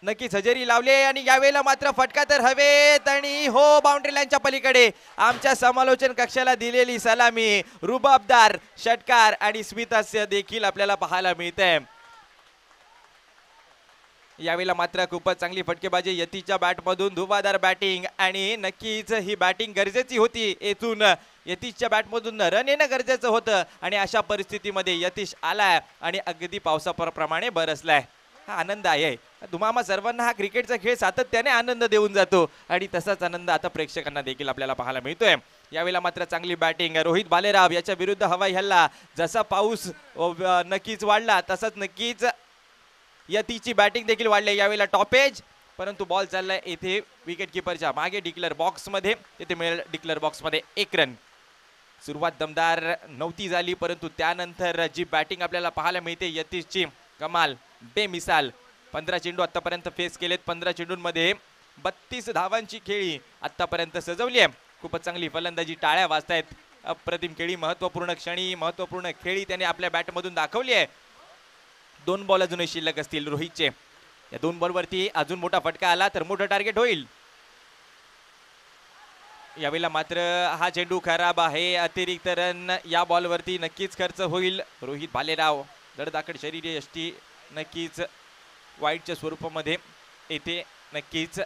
Speaker 1: नक्कीच हजेरी लावले आणि यावेळेला मात्र फटका तर हवेत आणि हो, बाउंड्री लाईनच्या पलीकडे आमच्या समालोचन कक्षाला दिलेली सलामी, रुबाबदार षटकार आणि स्मितहास्य देखील आपल्याला पाहायला मिळतंय. यावेळेला मात्र खूपच चांगली फटकेबाजी यतीशच्या बॅटमधून, धुवाधार बॅटिंग आणि नक्कीच ही बॅटिंग गरजेची होती. येथून यतीशच्या बॅटमधून रन येणं गरजेचं होतं आणि अशा परिस्थितीमध्ये यतीश आलाय आणि अगदी पावसाप्रमाणे बरसलाय. हा आनंद आहे. तुम्हाला सर्वांना हा क्रिकेटचा खेळ सातत्याने आनंद देऊन जातो आणि तसाच आनंद आता प्रेक्षकांना देखील आपल्याला पाहायला मिळतोय. यावेळेला मात्र चांगली बॅटिंग रोहित भालेराव याच्या विरुद्ध हवाई हल्ला. जसा पाऊस नक्कीच वाढला तसाच नक्कीच यतीची बॅटिंग देखील वाढली. यावेळेला टॉपेज, परंतु बॉल चाललाय येथे विकेट किपरच्या मागे डिक्लेअर बॉक्स मध्ये, तिथे मिळेल डिक्लेअर बॉक्स मध्ये 1 रन. सुरुवात दमदार नव्हती झाली, परंतु त्यानंतर जी बॅटिंग आपल्याला पाहायला मिळते यतीशची, कमाल, बेमिसाल. 15 चेंडू आतापर्यंत फेस केलेत. 15 चेंडूंमध्ये 32 धावांची खेळी आतापर्यंत सजवली आहे. खूपच चांगली फलंदाजी, टाळ्या वाजतायत. अप्रतिम खेळी, महत्वपूर्ण क्षणी, महत्वपूर्ण खेळी त्याने आपल्या बॅटमधून दाखवली आहे. 2 बॉल अजूनही शिल्लक असतील रोहितचे. या 2 बॉलवरती अजून मोठा फटका आला तर मोठं टार्गेट होईल. यावेळेला मात्र हा चेंडू खराब आहे. अतिरिक्त रन या बॉलवरती नक्कीच खर्च होईल. रोहित भालेराव धडधाकड शरीर यष्टी नक्कीच वाईटच्या स्वरूपामध्ये येथे नक्कीच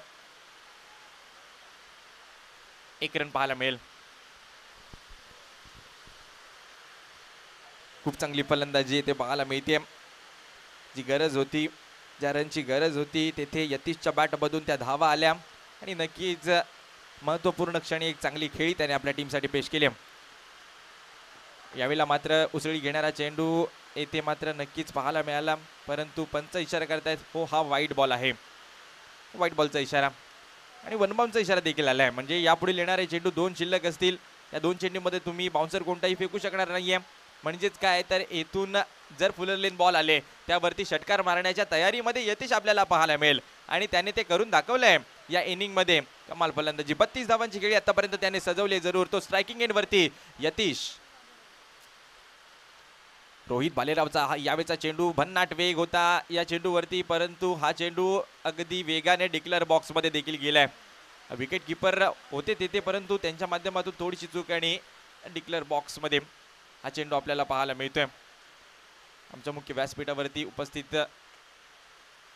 Speaker 1: 1 रन पाहायला मिळेल. खूप चांगली फलंदाजी येथे पाहायला मिळते. जी गरज होती, ज्या रनची गरज होती तेथे यतीशच्या बॅटमधून त्या धावा आल्या आणि नक्कीच महत्वपूर्ण क्षणी एक चांगली खेळी त्याने आपल्या टीमसाठी पेश केली. यावेळेला मात्र उसळी घेणारा चेंडू येथे मात्र नक्कीच पाहायला मिळाला, परंतु पंच इशारा करतायत, हो हा वाईट बॉल आहे. वाईट बॉलचा इशारा आणि 1 बाउन्सचा इशारा देखील आलाय. म्हणजे यापुढे येणारे चेंडू 2 शिल्लक असतील. या 2 चेंडूमध्ये तुम्ही बाउन्सर कोणताही फेकू शकणार नाहीये. म्हणजेच काय तर येथून जर फुलर लेन बॉल आले त्यावरती षटकार मारण्याच्या तयारीमध्ये यतीश आपल्याला पाहायला मिळेल आणि त्याने ते करून दाखवलंय या इनिंगमध्ये. कमाल फलंदाजी, 32 धावांची खेळी आतापर्यंत त्याने सजवली. जरूर तो स्ट्रायकिंग एंड वरती यतीश. रोहित भालेरावचा हा यावेळचा चेंडू भन्नाट वेग होता या चेंडूवरती, परंतु हा चेंडू अगदी वेगाने डिक्लेअर बॉक्स मध्ये देखील गेलाय. विकेट किपर होते तेथे, परंतु त्यांच्या माध्यमातून थोडीशी चूक आणि डिक्लेअर बॉक्स मध्ये हा चेंडू आपल्याला पाहायला मिळतोय. आमच्या मुख्य व्यासपीठावरती उपस्थित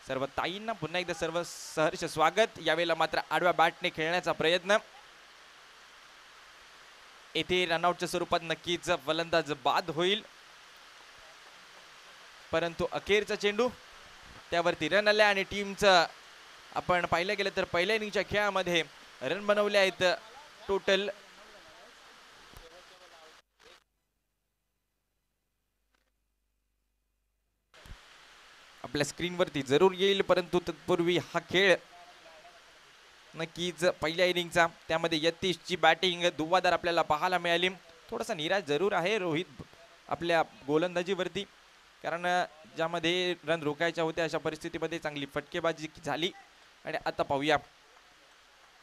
Speaker 1: सर्व ताईंना पुन्हा एकदा सर्व सहर्ष स्वागत. यावेळेला मात्र आडव्या बॅटने खेळण्याचा प्रयत्न. येथे रनआउटच्या स्वरूपात नक्कीच फलंदाज बाद होईल, परंतु अखेरचा चेंडू त्यावरती रन आले आणि टीमचं आपण पाहिलं गेलं तर पहिल्या इनिंगच्या खेळामध्ये रन बनवले आहेत टोटल आपल्या स्क्रीनवरती जरूर येईल, परंतु तत्पूर्वी हा खेळ नक्कीच पहिल्या इनिंगचा, त्यामध्ये यतीशची बॅटिंग धुव्वाधार आपल्याला पाहायला मिळाली. थोडासा निराश जरूर आहे रोहित आपल्या गोलंदाजीवरती, कारण ज्यामध्ये रन रोखायच्या होत्या अशा परिस्थितीमध्ये चांगली फटकेबाजी झाली. आणि आता पाहूया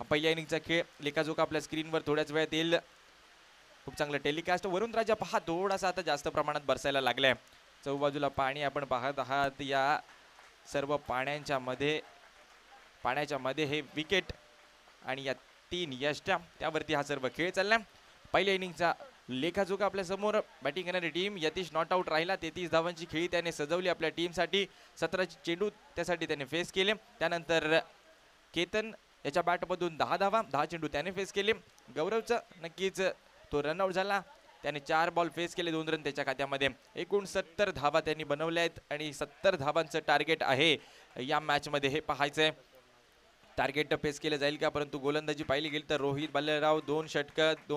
Speaker 1: हा पहिल्या इनिंगचा खेळ. लेखाजोखा आपल्या स्क्रीनवर थोड्याच वेळात येईल. खूप चांगलं टेलिकास्ट. वरुण राजा पहा थोडासा आता जास्त प्रमाणात बरसायला लागलाय. चौबाजूला पाणी आपण पाहत आहात. या सर्व पाण्याच्या मध्ये हे विकेट आणि या 3 यष्ट्या त्यावरती हा सर्व खेळ चाललाय. पहिल्या इनिंगचा लेखाजोखा आपल्या समोर. बॅटिंग करणारी टीम, यतीश नॉट आउट राहिला. 33 धावांची खेळी त्याने सजवली आपल्या टीमसाठी. 17 चेंडू त्यासाठी त्याने फेस केले. त्यानंतर केतन याच्या बॅटमधून 10 धावा, 10 चेंडू त्याने फेस केले. गौरवचं नक्कीच तो रनआउट झाला. त्याने 4 बॉल फेस केले, 2 रन त्याच्या खात्यामध्ये. एकूण 70 धावा त्यांनी बनवल्या आहेत आणि 70 धावांचं टार्गेट आहे या मॅच मध्ये, हे पाहायचंय. टार्गेट फेस केलं जाईल का? परंतु गोलंदाजी पाहिली गेली तर रोहित भालेराव 2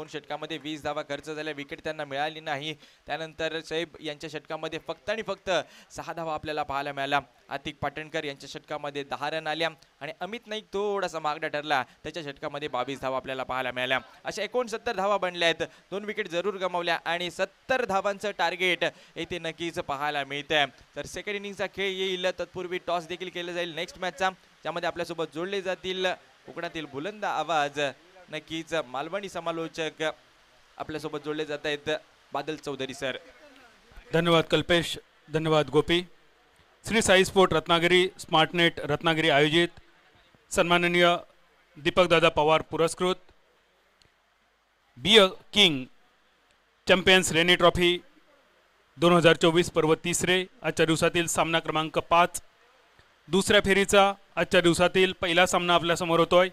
Speaker 1: षटकामध्ये 20 धावा खर्च झाल्या, विकेट त्यांना मिळाली नाही. त्यानंतर सैब यांच्या षटकामध्ये फक्त आणि फक्त 6 धावा आपल्याला पाहायला मिळाल्या. आतिक पाटणकर यांच्या षटकामध्ये 10 रन आल्या आणि अमित नाईक थोडासा मागडा ठरला, त्याच्या षटकामध्ये 22 धावा आपल्याला पाहायला मिळाल्या. अशा 69 धावा बनल्या आहेत. 2 विकेट जरूर गमावल्या आणि 70 धावांचं टार्गेट येथे नक्कीच पाहायला मिळतंय. तर सेकंड इनिंगचा खेळ येईल, तत्पूर्वी टॉस देखील केला जाईल नेक्स्ट मॅचचा, ज्यामध्ये आपल्यासोबत जोडले जातील कोकणातील बुलंद आवाज, नक्कीच मालवणी समालोचक आपल्यासोबत जोडले जात आहेत, बादल चौधरी सर.
Speaker 2: धन्यवाद कल्पेश, धन्यवाद गोपी. श्री साई स्पोर्ट रत्नागिरी, स्मार्टनेट रत्नागिरी आयोजित सन्माननीय दीपक दादा पवार पुरस्कृत बी A king champions rainy trophy 2024 पर्व 3 आजच्या दिवसातील सामना क्रमांक 5. दुसऱ्या फेरीचा आजच्या दिवसातील पहिला सामना आपल्यासमोर होतोय.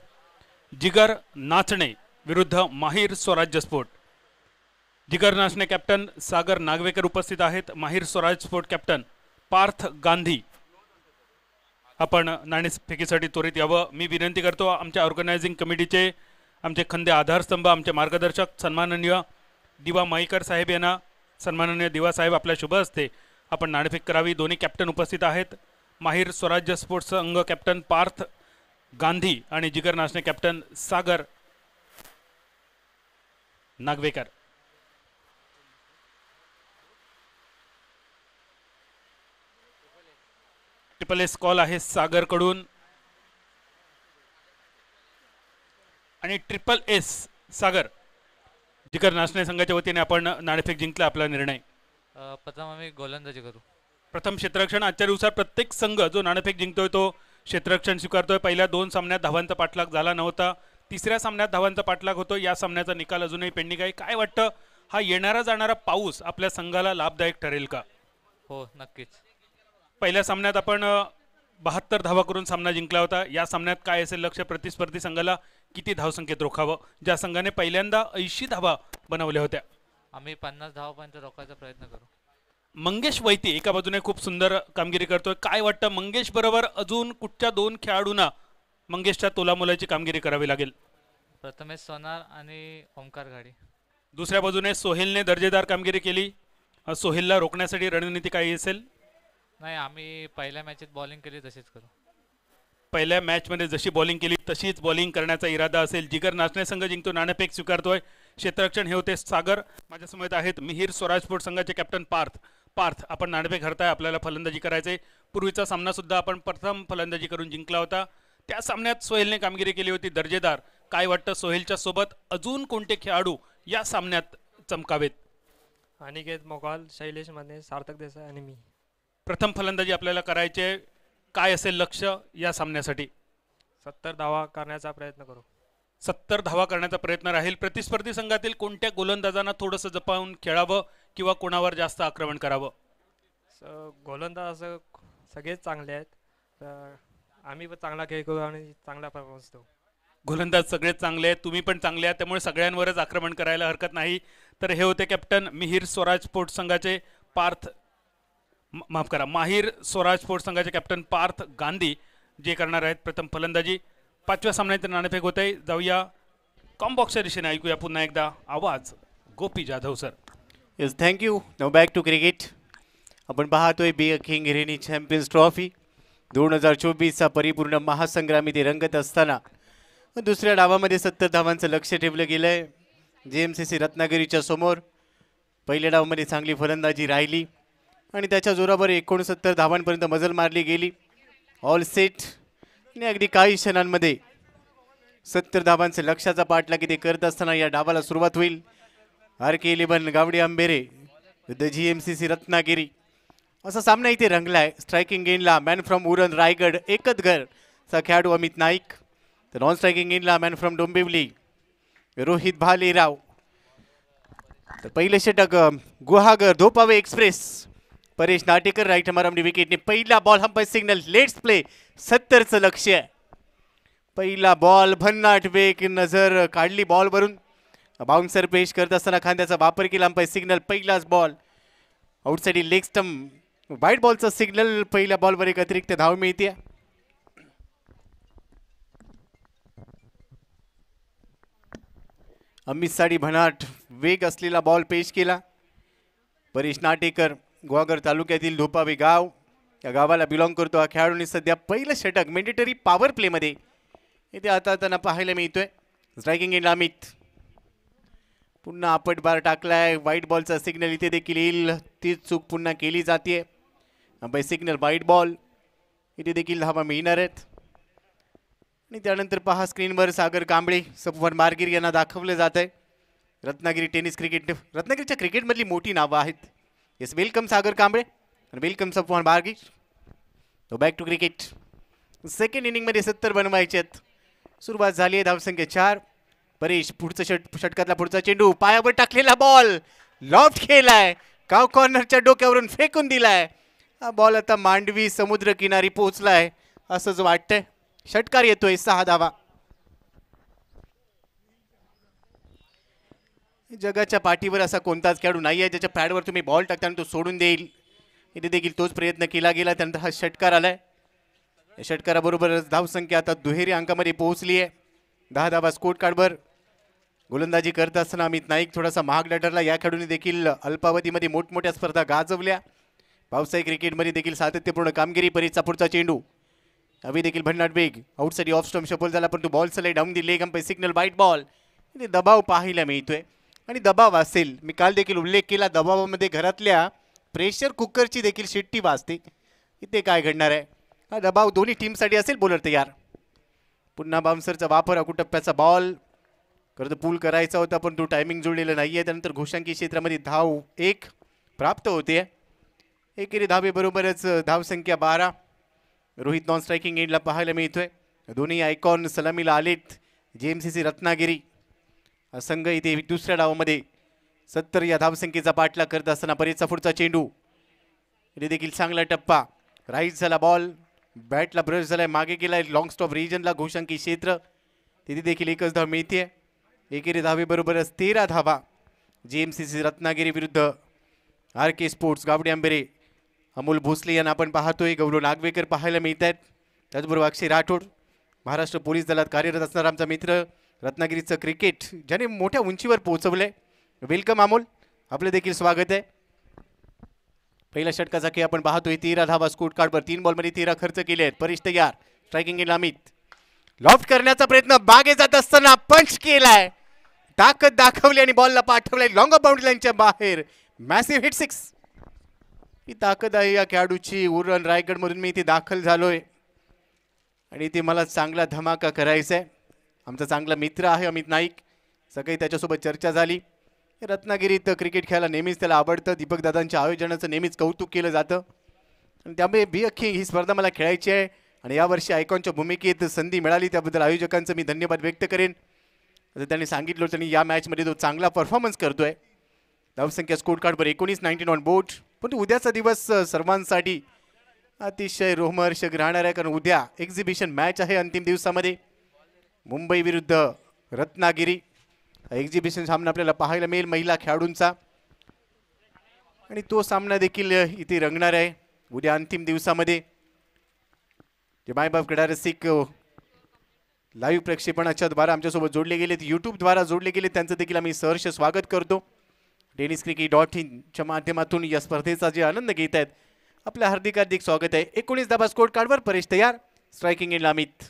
Speaker 2: जिगर नाचणे विरुद्ध माहीर स्वराज्य स्पोर्ट. जिगर नाचणे कॅप्टन सागर नागवेकर उपस्थित आहेत. माहीर स्वराज स्पोर्ट कॅप्टन पार्थ गांधी. आपण नाणेफेकीसाठी त्वरित यावं मी विनंती करतो. आमच्या ऑर्गनायझिंग कमिटीचे आमचे खंदे आधारस्तंभ, आमचे मार्गदर्शक सन्माननीय दिवा माईकर साहेब यांना, सन्माननीय दिवा साहेब आपल्या शुभ हस्ते आपण नाणेफेक करावी. दोन्ही कॅप्टन उपस्थित आहेत. माहीर स्वराज्य स्पोर्ट्स संघ कॅप्टन पार्थ गांधी आणि जिगर नाचणे कॅप्टन सागर नागवेकर. ट्रिपल एस कॉल आहे सागर कडून आणि ट्रिपल एस सागर. जिगर नाचणे संघाच्या वतीने आपण नाणेफेक जिंकला. आपला निर्णय.
Speaker 3: प्रथम आम्ही गोलंदाजी करू.
Speaker 2: प्रथम क्षेत्ररक्षण. आजच्या दिवसात प्रत्येक संघ जो नाणेफेक जिंकतोय तो क्षेत्ररक्षण स्वीकारतोय. पहिल्या 2 सामन्यात धावांचा पाठलाग झाला नव्हता, तिसऱ्या सामन्यात धावांचा पाठलाग होतो. या सामन्याचा निकाल अजूनही पेंडिंग आहे. काय वाटतं, हा येणारा जाणारा पाऊस आपल्या संघाला लाभदायक ठरेल का?
Speaker 3: हो नक्कीच.
Speaker 2: पहिल्या सामन्यात आपण 72 धावा करून सामना जिंकला होता. या सामन्यात काय असेल लक्ष? प्रतिस्पर्धी संघाला किती धावसंख्येत रोखावं? ज्या संघाने पहिल्यांदा 80 धावा बनवल्या होत्या.
Speaker 3: आम्ही 50 धावांपर्यंत रोखायचा प्रयत्न करू.
Speaker 2: मंगेश वैती एका बाजूने खूप सुंदर कामगिरी करतोय. काय वाटतं, मंगेश बरोबर अजून कुठच्या 2 खेळाडूंना मंगेशच्या तोलामोलाची कामगिरी करावी लागेल?
Speaker 3: प्रथमेश सोनार आणि ओमकार घाडी.
Speaker 2: दुसऱ्या बाजूने सोहेलने दर्जेदार कामगिरी केली. सोहेलला रोखण्यासाठी रणनीती काय असेल?
Speaker 3: नाही, आम्ही पहिल्या मॅचेत बॉलिंग केली तशीच करू.
Speaker 2: पहिल्या मॅचमध्ये जशी बॉलिंग केली तशीच बॉलिंग करण्याचा इरादा असेल. जिगर नाचणे संघ जिंकतो, नाणेफेक स्वीकारतोय. क्षेत्ररक्षण हे होते सागर. माझ्यासमोर आहेत मिहीर स्वराज स्पोर्ट संघाचे कॅप्टन पार्थ. पार्थ, आपण नाणेफेक हरताय, आपल्याला फलंदाजी करायचे. पूर्वीचा सामना सुद्धा आपण प्रथम फलंदाजी करून जिंकला होता. त्या सामन्यात सोहेलने कामगिरी केली होती दर्जेदार. काय वाटतं, सोहेलच्या सोबत अजून कोणते खेळाडू या सामन्यात चमकावेत?
Speaker 4: अनिकेत मोकाल, शैलेश माने, सार्थक देसाई आणि मी.
Speaker 2: प्रथम फलंदाजी आपल्याला करायचे. काय असेल लक्ष या सामन्यासाठी?
Speaker 4: 70 धावा करण्याचा प्रयत्न करू.
Speaker 2: 70 धावा करण्याचा प्रयत्न राहील. प्रतिस्पर्धी संघातील कोणत्या गोलंदाजांना थोडंसं जपावून खेळावं किंवा कोणावर जास्त आक्रमण करावं?
Speaker 4: गोलंदाज असं सगळेच चांगले आहेत, तर आम्ही पण चांगला खेळ करू आणि चांगला परफॉर्मन्स देऊ.
Speaker 2: गोलंदाज सगळेच चांगले आहेत, तुम्ही पण चांगले आहात, त्यामुळे सगळ्यांवरच आक्रमण करायला हरकत नाही. तर हे होते कॅप्टन मिहीर स्वराज स्पोर्ट्स संघाचे पार्थ, माफ करा, माहीर स्वराज स्पोर्ट्स संघाचे कॅप्टन पार्थ गांधी, जे करणार आहेत प्रथम फलंदाजी. 5व्या सामन्यात नाणेफेक होते. जाऊया कॉम्बॉक्सच्या दिशेने, ऐकूया पुन्हा एकदा आवाज Gopi Jadhav sir.
Speaker 5: Yes, thank you. Now back to cricket. आपण पाहतोय B A king rainy champions trophy 2024चा परिपूर्ण महासंग्राम इथे रंगत असताना दुसऱ्या डावामध्ये 70 धावांचं लक्ष ठेवलं गेलं आहे JMCC रत्नागिरीच्या समोर. पहिल्या डावामध्ये चांगली फलंदाजी राहिली आणि त्याच्या जोरावर 69 धावांपर्यंत मजल मारली गेली. All set. आणि अगदी काही क्षणांमध्ये 70 धावांचं लक्ष्याचा पाठलाग इथे करत असताना या डावाला सुरुवात होईल. RK11 गावडे आंबेरे विरुद्ध JMCC रत्नागिरी असा सामना इथे रंगला आहे. स्ट्रायकिंग गेनला मॅन फ्रॉम उरण रायगड एकतघरचा खेळाडू अमित नाईक, तर नॉन स्ट्रायकिंग गेनला मॅन फ्रॉम डोंबिवली रोहित भालेराव. तर पहिले षटक गुहागर धोपावे एक्सप्रेस परेश नाटेकर राईट हमारामनी विकेटने पहिला ball, umpire signal, let's play. 70चं लक्ष्य आहे. पहिला बॉल भन्नाट वेग, नजर काढली बॉलवरून. बाउन्सर पेश करत असताना खांद्याचा वापर केला. अंपायर सिग्नल पहिलाच बॉल आउटसाइड लेग स्टंप. वाईट बॉलचा सिग्नल. पहिल्या बॉलवर एक अतिरिक्त धाव मिळते. अमित साडी भन्नाट वेग असलेला बॉल पेश केला. परेश नाटेकर गुहागर तालुक्यातील धोपावे गाव, या गावाला बिलॉंग करतो हा खेळाडूने सध्या पहिलं षटक मॅन्डेटरी पॉवर प्ले मध्ये इथे आता त्यांना पाहायला मिळतोय. Striking end Amit. पुन्हा आपट बार टाकलाय. वाईट बॉलचा सिग्नल इथे देखील येईल. तीच चूक पुन्हा केली जाते. अंपायर सिग्नल वाईट बॉल. इथे देखील धावा मिळणार आहेत. आणि त्यानंतर पहा स्क्रीनवर सागर कांबळे, सफवान मार्गिर यांना दाखवलं जात आहे. रत्नागिरी टेनिस क्रिकेट, रत्नागिरीच्या क्रिकेटमधली मोठी नावं आहेत. येस, वेलकम सागर कांबळे आणि वेलकम सफवान मार्गिर. तो बॅक टू क्रिकेट. सेकंड इनिंगमध्ये 70 बनवायचे आहेत. सुरुवात झाली आहे. धावसंख्या 4. परेश पुढचं षटकातला पुढचा चेंडू, पायावर टाकलेला बॉल लॉफ्ट केलाय. काव कॉर्नरच्या डोक्यावरून फेकून दिलाय. हा बॉल आता मांडवी समुद्र किनारी पोहोचलाय असंच वाटतंय. षटकार येतोय. 6 धावा. जगाच्या पाठीवर असा कोणताच खेळाडू नाही आहे ज्याच्या पॅडवर तुम्ही बॉल टाकताना तो सोडून देईल. इथे देखील तोच प्रयत्न केला गेला. त्यानंतर हा षटकार आलाय. या षटकाराबरोबरच धावसंख्या आता दुहेरी अंकामध्ये पोहोचली आहे. 10 धावा स्कोर कार्डवर. गोलंदाजी करत असताना अमित नाईक थोडासा महाग ठरला. या खेळाडूंनी देखील अल्पावधीमध्ये मोठमोठ्या स्पर्धा गाजवल्या. व्यावसायिक क्रिकेटमध्ये देखील सातत्यपूर्ण कामगिरी. परेशचा पुढचा चेंडू, हवी देखील भन्नाट वेग. आउटसाइड ऑफ स्टंप शफल झाला, परंतु बॉल सलाई down the leg. Umpire signal वाईट बॉल. इथे दबाव पाहायला मिळतोय आणि दबाव असेल. मी काल देखील उल्लेख केला, दबावामध्ये घरातल्या प्रेशर कुकरची देखील शिट्टी वाजते. इथे काय घडणार आहे? हा दबाव दोन्ही टीमसाठी असेल. बॉलर तयार. पुन्हा बाउन्सरचा वापर. अकुटप्प्याचा बॉल खरं तर पूल करायचा होता पण तो टायमिंग जुळलेला नाही आहे. त्यानंतर घोषांकी क्षेत्रामध्ये धाव 1 प्राप्त होते. एकेरी धावेबरोबरच धावसंख्या 12. रोहित नॉन स्ट्रायकिंग एंडला पाहायला मिळतोय. दोन्ही आयकॉन सलामीला आलेत. JMCC रत्नागिरी हा संघ इथे दुसऱ्या डावामध्ये 70 या धावसंख्येचा पाठलाग करत असताना परेशचा पुढचा चेंडू. इथे देखील चांगला टप्पा. राईट झाला बॉल. बॅटला ब्रश झालाय. मागे गेलाय लॉंग स्टॉप रिजनला. घोषांकी क्षेत्र तिथे देखील एकच धाव मिळते. एकेरी धावेबरोबरच 13 धावा JMCC रत्नागिरी विरुद्ध RK स्पोर्ट्स गावडे आंबेरे. अमोल भोसले यांना आपण पाहतोय. गौरव नागवेकर पाहायला मिळत आहेत. त्याचबरोबर अक्षय राठोड, महाराष्ट्र पोलीस दलात कार्यरत असणारा आमचा मित्र, रत्नागिरीचं क्रिकेट ज्याने मोठ्या उंचीवर पोहोचवलंय. वेलकम अमोल, आपलं देखील स्वागत आहे. पहिल्या षटकाचा खेळ आपण पाहतोय. 13 धावा स्कोर कार्डवर. 3 बॉलमध्ये 13 खर्च केले आहेत. परेश तयार. Striking end Amit. लॉफ्ट करण्याचा प्रयत्न. बागे जात असताना पंच केलाय. ताकद दाखवली आणि बॉलला पाठवलाय लॉंग बाउंड्री लाईनच्या बाहेर. Massive hit 6. ही ताकद आहे या खेळाडूची. उरण रायगडमधून मी इथे दाखल झालोय आणि इथे मला चांगला धमाका करायचा आहे. आमचा चांगला मित्र आहे अमित नाईक. सकाळी त्याच्यासोबत चर्चा झाली. रत्नागिरीत क्रिकेट खेळायला नेहमीच त्याला आवडतं. दीपक दादांच्या आयोजनाचं नेहमीच कौतुक केलं जातं आणि त्यामुळे बी अ किंग ही स्पर्धा मला खेळायची आहे आणि यावर्षी आयकॉनच्या भूमिकेत संधी मिळाली त्याबद्दल आयोजकांचं मी धन्यवाद व्यक्त करेन. असं त्यांनी सांगितलं होतं. आणि या मॅचमध्ये तो चांगला परफॉर्मन्स करतोय. धावसंख्या स्कोर कार्डवर 19, 19 ऑन बोर्ड. पण उद्याचा दिवस सर्वांसाठी अतिशय रोमहर्षक राहणार आहे कारण उद्या एक्झिबिशन मॅच आहे. अंतिम दिवसामध्ये मुंबई विरुद्ध रत्नागिरी एक्झिबिशन सामना आपल्याला पाहायला मिळेल महिला खेळाडूंचा आणि तो सामना देखील इथे रंगणार आहे उद्या अंतिम दिवसामध्ये. जे मायबाप क्रीडारसिक लाईव्ह प्रक्षेपणाच्या द्वारा आमच्यासोबत जोडले गेलेत, यूट्यूबद्वारा जोडले गेलेत, त्यांचं देखील आम्ही सहर्ष स्वागत करतो. tenniscricket.in च्या माध्यमातून या स्पर्धेचा जे आनंद घेत आहेत आपलं हार्दिक हार्दिक स्वागत आहे. 19 धावा स्कोर कार्डवर. परेश तयार. Striking end Amit.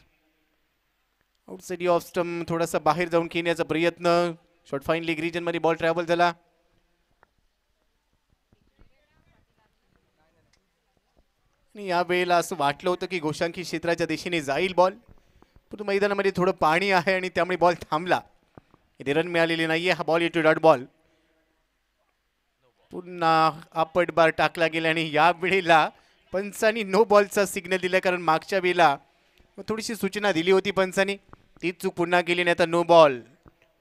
Speaker 5: Outside off stump थोडासा बाहेर जाऊन खेळण्याचा प्रयत्न. शॉर्ट फाईन लीग रिजन मध्ये बॉल ट्रॅव्हल झाला. आणि या वेळेला असं वाटलं होतं की घोषांकी क्षेत्राच्या दिशेने जाईल बॉल, परंतु मैदानामध्ये थोडं पाणी आहे आणि त्यामुळे बॉल थांबला. इथे रन मिळालेली नाहीये. हा बॉल येतो डॉट बॉल. पुन्हा आपट बार टाकला गेला आणि या वेळेला पंचांनी नो बॉलचा सिग्नल दिला कारण मागच्या वेळेला थोडीशी सूचना दिली होती पंचांनी. ती चूक पुन्हा केली नाही. आता नो बॉल.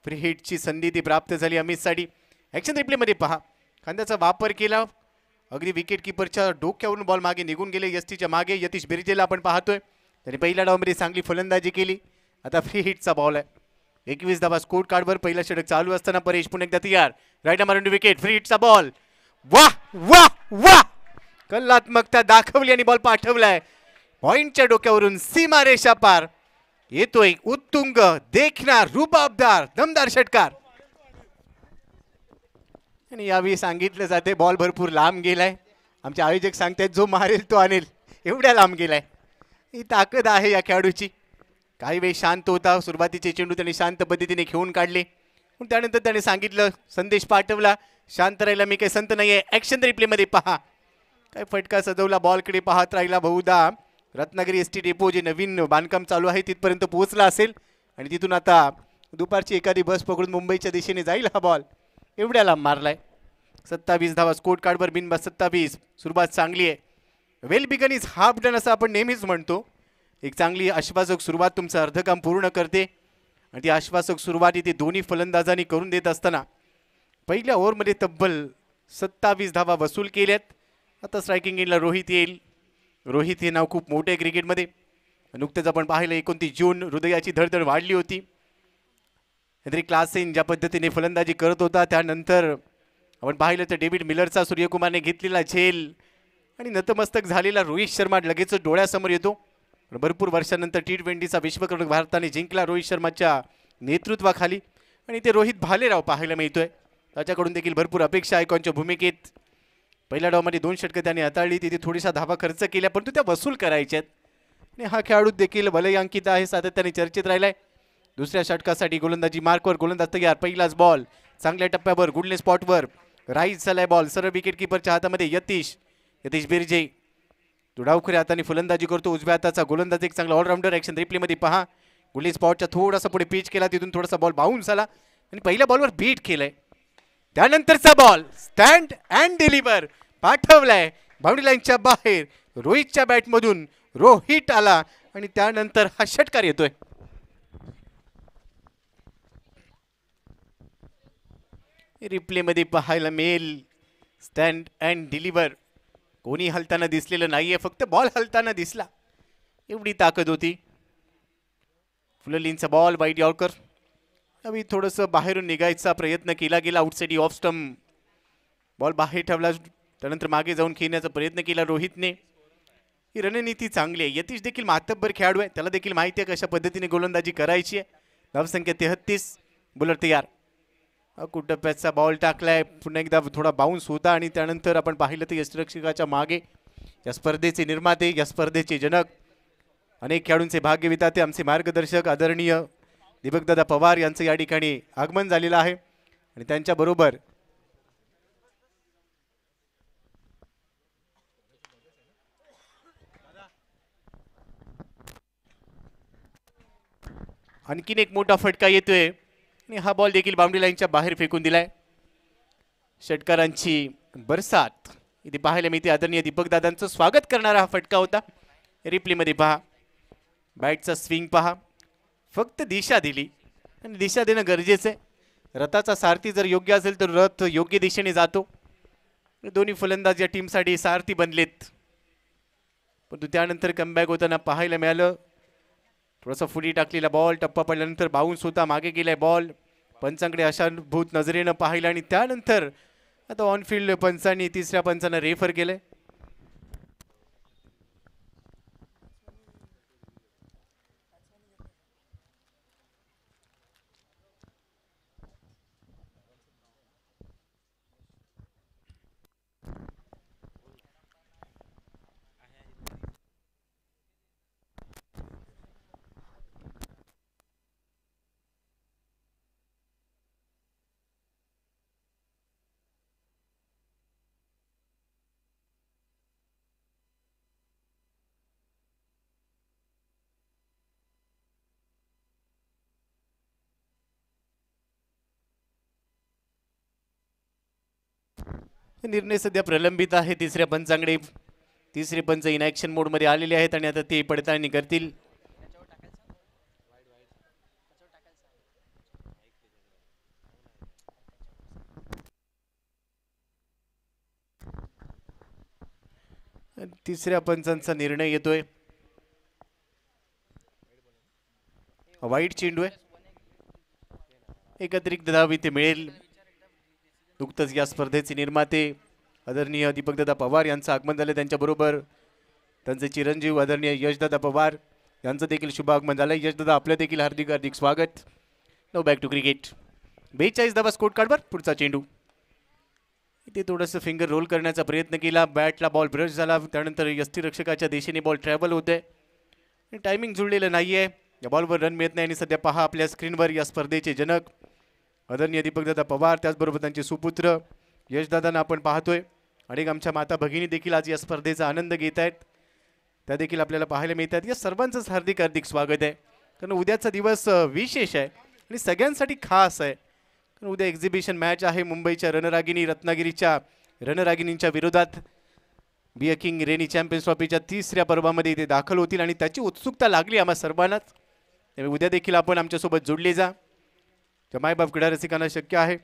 Speaker 5: फ्री हिटची संधी ती प्राप्त झाली अमितसाठी. ॲक्शन रिप्लेमध्ये पहा. खांद्याचा वापर केला. अगदी विकेट किपरच्या डोक्यावरून बॉल मागे निघून गेले. यष्टीच्या मागे यतीश बिर्जेला आपण पाहतोय. त्याने पहिल्या डावामध्ये चांगली फलंदाजी केली. आता फ्री हिटचा बॉल आहे. 21 धावा स्कोर कार्डवर. पहिला षटक चालू असताना परेश पुन्हा एकदा तयार. राईट मारून विकेट. फ्री हिटचा बॉल. वाह वाह वाह, कलात्मकता दाखवली आणि बॉल पाठवलाय पॉइंटच्या डोक्यावरून सीमारेषा पार. येतोय उत्तुंग, देखणार, रुबाबदार, दमदार षटकार. आणि यावेळी सांगितलं जाते बॉल भरपूर लांब गेलाय. आमचे आयोजक सांगतायत जो मारेल तो आणेल, एवढ्या लांब गेलाय. ही ताकद आहे या खेळाडूची. काही वेळ शांत होता. सुरुवातीचे चेंडू त्याने शांत पद्धतीने खेळून काढले. पण त्यानंतर त्याने सांगितलं, संदेश पाठवला, शांत राहिला, मी काही संत नाहीये. ऍक्शन रिप्ले मध्ये पहा, काय फटका सजवला. बॉलकडे पाहत राहिला. बहुधा रत्नागिरी एसटी डेपो जे नवीन बांधकाम चालू आहे तिथपर्यंत पोहोचला असेल आणि तिथून आता दुपारची एखादी बस पकडून मुंबईच्या दिशेने जाईल. हा बॉल एवढ्या लांब मारलाय. 27 धावा स्कोर कार्डवर. बिनबाद 27. सुरुवात चांगली आहे. Well begun is half done असं आपण नेहमीच म्हणतो. एक चांगली आश्वासक सुरुवात तुमचं अर्ध काम पूर्ण करते आणि ती आश्वासक सुरुवात इथे दोन्ही फलंदाजांनी करून देत असताना पहिल्या ओव्हरमध्ये तब्बल 27 धावा वसूल केल्यात. आता स्ट्रायकिंग एंडला रोहित येईल. रोहित हे नाव खूप मोठे क्रिकेटमध्ये. नुकतेच आपण पाहिलं 29 जून हृदयाची धडधड वाढली होती. हेनरी क्लासेन ज्या पद्धतीने फलंदाजी करत होता त्यानंतर आपण पाहिलं तर डेव्हिड मिलरचा सूर्यकुमारने घेतलेला झेल आणि नतमस्तक झालेला रोहित शर्मा लगेच डोळ्यासमोर येतो. भरपूर वर्षानंतर T20चा विश्वकप भारताने जिंकला रोहित शर्माच्या नेतृत्वाखाली आणि ते रोहित भालेराव पाहायला मिळतोय. त्याच्याकडून देखील भरपूर अपेक्षा आयकॉनच्या भूमिकेत. पहिल्या डावामध्ये 2 षटकं त्याने हाताळली. तिथे थोडीशा धावा खर्च केल्या परंतु त्या वसूल करायच्यात आणि हा खेळाडू देखील वलयांकित आहे, सातत्याने चर्चेत राहिलाय. दुसऱ्या षटकासाठी गोलंदाजी मार्कवर. गोलंदाज तयार. पहिलाच बॉल चांगल्या टप्प्यावर गुडने स्पॉटवर. राईज झालाय बॉल. सरळ विकेट किपरच्या हातामध्ये यतीश बिर्जे. तो डावखऱ्या हाताने फलंदाजी करतो. उजव्या हाताचा गोलंदाज एक चांगला ऑलराऊंडर. ऍक्शन रिप्लेमध्ये पहा. गुडने स्पॉटच्या थोडासा पुढे पिच केला. तिथून थोडासा बॉल बाउन्स आला आणि पहिल्या बॉलवर बीट केलंय. त्यानंतरचा बॉल स्टँड अँड डिलिव्हर पाठवलाय बाउंड्री लाईनच्या बाहेर. रोहितच्या बॅटमधून रोहित आला आणि त्यानंतर हा षटकार येतोय. रिप्ले मध्ये पाहायला मिळेल स्टँड अँड डिलिव्हर. कोणी हलताना दिसलेलं नाहीये, फक्त बॉल हलताना दिसला, एवढी ताकद होती. फुललींचा बॉल वाईड यॉर्कर. अभी थोडंसं बाहेरून निघायचा प्रयत्न केला गेला. आउटसाइड ऑफ स्टंप बॉल बाहेर ठेवला. त्यानंतर मागे जाऊन खेळण्याचा प्रयत्न केला रोहितने. ही रणनीती चांगली आहे. यतीश देखील मातब्बर खेळाडू आहे, त्याला देखील माहिती आहे कशा पद्धतीने गोलंदाजी करायची आहे. धावसंख्या 33. बुलर तयार. कुटप्प्याचा बॉल टाकलाय. पुन्हा एकदा थोडा बाउन्स होता आणि त्यानंतर आपण पाहिलं तर यष्टिरक्षकाच्या मागे या स्पर्धेचे निर्माते, या स्पर्धेचे जनक, अनेक खेळाडूंचे भाग्य विधाते आमचे मार्गदर्शक आदरणीय दीपकदादा पवार यांचं या ठिकाणी आगमन झालेलं आहे आणि त्यांच्याबरोबर आणखीन एक मोठा फटका येतोय आणि हा बॉल देखील बाउंड्री लाईनच्या बाहेर फेकून दिलाय. षटकारांची बरसात इथे पाहायला मिळते. आदरणीय दीपकदादांचं स्वागत करणारा हा फटका होता. रिप्लेमध्ये पहा. बॅटचा स्विंग पहा. फक्त दिशा दिली आणि दिशा देणं गरजेचं आहे. रथाचा सारथी जर योग्य असेल तर रथ योग्य दिशेने जातो. दोन्ही फलंदाज या टीमसाठी सारथी बनलेत. परंतु त्यानंतर कमबॅक होताना पाहायला मिळालं. थोडासा फुली टाकलेला बॉल टप्पा पडल्यानंतर बाउन्स होता. मागे गेलाय बॉल. पंचांकडे अशाभूत नजरेनं पाहिलं आणि त्यानंतर आता ऑनफिल्ड पंचांनी तिसऱ्या पंचानं रेफर केलंय. निर्णय सध्या प्रलंबित आहे तिसऱ्या पंचांकडे. तिसरे पंच इनॅक्शन मोड मध्ये आलेले आहेत आणि आता ते पडताळणी करतील. तिसऱ्या पंचांचा निर्णय येतोय. वाईट चेंडू आहे. एकत्रित धाव इथे मिळेल. नुकतंच या स्पर्धेचे निर्माते आदरणीय दीपकदादा पवार यांचं आगमन झालं. त्यांच्याबरोबर त्यांचे चिरंजीव आदरणीय यशदादा पवार यांचं देखील शुभ आगमन झालं. यशदादा आपलं देखील हार्दिक हार्दिक स्वागत. Now back to cricket. 42 धावा स्कोर कार्डवर. पुढचा चेंडू इथे थोडंसं फिंगर रोल करण्याचा प्रयत्न केला. बॅटला बॉल ब्रश झाला. त्यानंतर यष्टीरक्षकाच्या दिशेने बॉल ट्रॅव्हल होते. टायमिंग जुळलेलं नाही आहे. या बॉलवर रन मिळत नाही. आणि सध्या पहा आपल्या स्क्रीनवर या स्पर्धेचे जनक आदरणीय दीपकदादा पवार, त्याचबरोबर त्यांचे सुपुत्र यशदादांना आपण पाहतोय. अनेक आमच्या माता भगिनी देखील आज या स्पर्धेचा आनंद घेत आहेत. त्या देखील आपल्याला पाहायला मिळतात. या सर्वांचंच हार्दिक हार्दिक स्वागत आहे. कारण उद्याचा दिवस विशेष आहे आणि सगळ्यांसाठी खास आहे. कारण उद्या एक्झिबिशन मॅच आहे. मुंबईच्या रणरागिणी रत्नागिरीच्या रणरागिणींच्या विरोधात B A king rainy champions ट्रॉफीच्या 3ऱ्या पर्वामध्ये ते दाखल होतील आणि त्याची उत्सुकता लागली आम्हा सर्वांनाच. त्यामुळे उद्या देखील आपण आमच्यासोबत जोडले जा. ज्या मायबाप क्रीडा रसिकांना शक्य आहे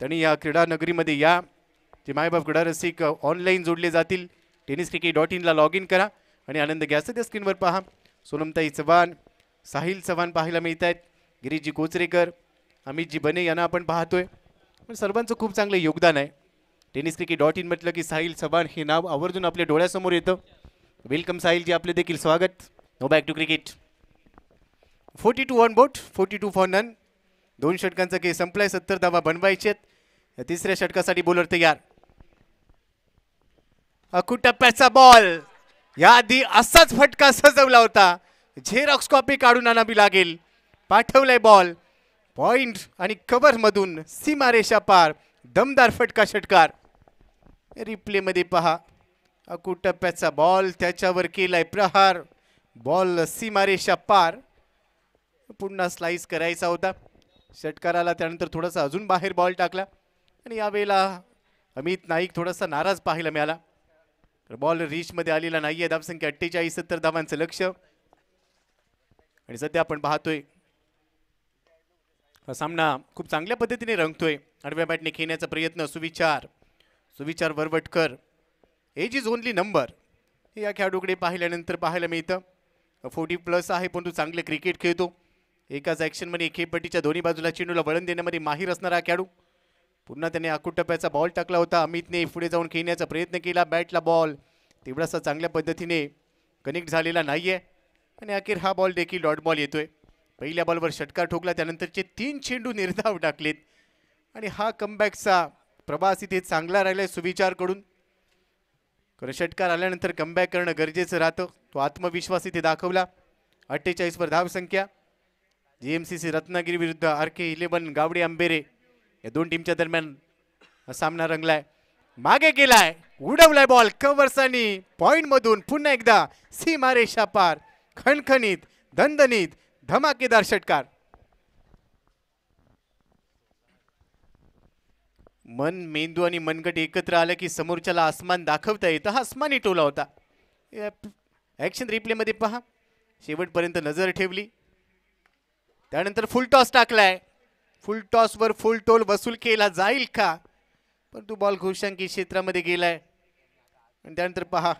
Speaker 5: त्यांनी या क्रीडा नगरीमध्ये या. जे मायबाप क्रीडा रसिक ऑनलाईन जोडले जातील tenniscricket.in ला लॉग इन करा आणि आनंद घ्या. सध्या स्क्रीनवर पहा सोनमताई चव्हाण, साहिल चव्हाण पाहायला मिळत आहेत. गिरीशजी कोचरेकर, अमितजी बने यांना आपण पाहतोय. पण सर्वांचं खूप चांगलं योगदान आहे. tenniscricket.in म्हटलं की साहिल चव्हाण हे नाव आवर्जून आपल्या डोळ्यासमोर येतं. वेलकम साहिलजी, आपले देखील स्वागत. Now back to cricket. 42 on board, 42 for none. 2 षटकांचा खेळ संपलाय. 70 धावा बनवायचे आहेत. या 3ऱ्या षटकासाठी बॉलर तयार. अकुटप्प्याचा बॉल. याआधी असाच फटका सजवला होता. झेरॉक्स कॉपी काढून आणावी लागेल. पाठवलाय बॉल पॉइंट आणि कव्हर मधून सीमारेषा पार. दमदार फटका षटकार. रिप्ले मध्ये पहा. अकुटप्प्याचा बॉल, त्याच्यावर केलाय प्रहार. बॉल सीमारेषा पार. पुन्हा स्लाइस करायचा होता षटकाराला. त्यानंतर थोडासा अजून बाहेर बॉल टाकला आणि यावेळेला अमित नाईक थोडासा नाराज पाहायला मिळाला. बॉल रीचमध्ये आलेला नाहीये. धावसंख्या 48, 70 धावांचं लक्ष. आणि सध्या आपण पाहतोय हा सामना खूप चांगल्या पद्धतीने रंगतोय. आडव्या बॅटने खेळण्याचा प्रयत्न. Suvichar Varvatkar. Age is only number. या खेळाडूकडे पाहिल्यानंतर पाहायला मिळतं 40+ आहे, पण तो चांगले क्रिकेट खेळतो. एकाच ॲक्शनमध्ये खेळपट्टीच्या दोन्ही बाजूला चेंडूला वळण देण्यामध्ये माहीर असणारा खेळाडू. पुन्हा त्याने अकुटप्प्याचा बॉल टाकला होता. अमितने पुढे जाऊन खेळण्याचा प्रयत्न केला. बॅटला बॉल तेवढासा चांगल्या पद्धतीने कनेक्ट झालेला नाही आहे आणि अखेर हा बॉल देखील डॉट बॉल येतोय. पहिल्या बॉलवर षटकार ठोकला. त्यानंतरचे 3 चेंडू निर्धाव टाकलेत आणि हा कमबॅकचा प्रवास इथे चांगला राहिलाय सुविचारकडून. कारण षटकार आल्यानंतर कमबॅक करणं गरजेचं राहतं. तो आत्मविश्वास इथे दाखवला. 48वर धावसंख्या. GMCC रत्नागिरी विरुद्ध RK11 गावडे आंबेरे या 2 टीमच्या दरम्यान सामना रंगलाय. मागे गेलाय, उडवलाय बॉल कव्हर्सनी पॉइंट मधून. पुन्हा एकदा सीमारेषा पार. खणखणीत, दणदणीत, धमाकेदार षटकार. मन, मेंदू आणि मनगट एकत्र आलं की समोरच्याला आसमान दाखवता येतं. हा आसमानी टोला होता. ॲक्शन रिप्ले मध्ये पहा. शेवटपर्यंत नजर ठेवली. त्यानंतर फुल टॉस टाकलाय. फुल टॉसवर फुल टोल वसूल केला जाईल का, परंतु बॉल घोषांकी क्षेत्रामध्ये गेलाय. आणि त्यानंतर पहा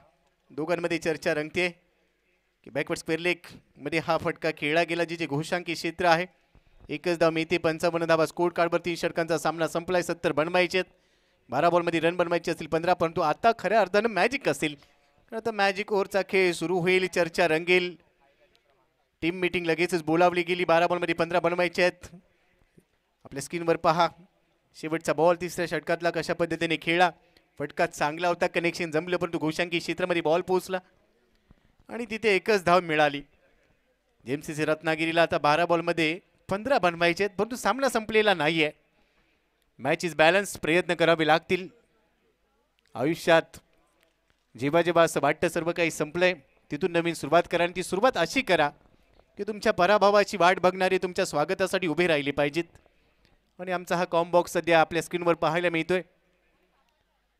Speaker 5: दोघांमध्ये चर्चा रंगते की बॅकवर्ड स्क्वेअर लेग मध्ये हा फटका खेळला गेला, जे घोषांकी क्षेत्र आहे. एकच धाव मिळते. 55 धावा स्कोर कार्डवर. 3 षटकांचा सामना संपलाय. 70 बनवायचे. 12 बॉलमध्ये रन बनवायचे असतील 15, परंतु आता खऱ्या अर्थानं मॅजिक असेल. आता मॅजिक ओव्हरचा खेळ सुरू होईल. चर्चा रंगेल. टीम मीटिंग लगेचच बोलावली गेली. 12 बॉलमध्ये 15 बनवायचे आहेत. आपल्या स्क्रीनवर पहा शेवटचा बॉल 3ऱ्या षटकातला कशा पद्धतीने खेळला. फटका चांगला होता. कनेक्शन जमलं, परंतु घोषांकी क्षेत्रामध्ये बॉल पोहोचला आणि तिथे एकच धाव मिळाली. GMCC रत्नागिरीला आता 12 बॉलमध्ये 15 बनवायचे आहेत, परंतु सामना संपलेला नाही आहे. Match is balance. प्रयत्न करावे लागतील. आयुष्यात जेव्हा जेव्हा असं वाटतं सर्व काही संपलंय, तिथून नवीन सुरुवात करा. आणि ती सुरुवात अशी करा की तुमच्या पराभवाची वाट बघणारे तुमच्या स्वागतासाठी उभे राहिले पाहिजेत. आणि आमचा हा कॉम्बॉक्स सध्या आपल्या स्क्रीनवर पाहायला मिळतोय.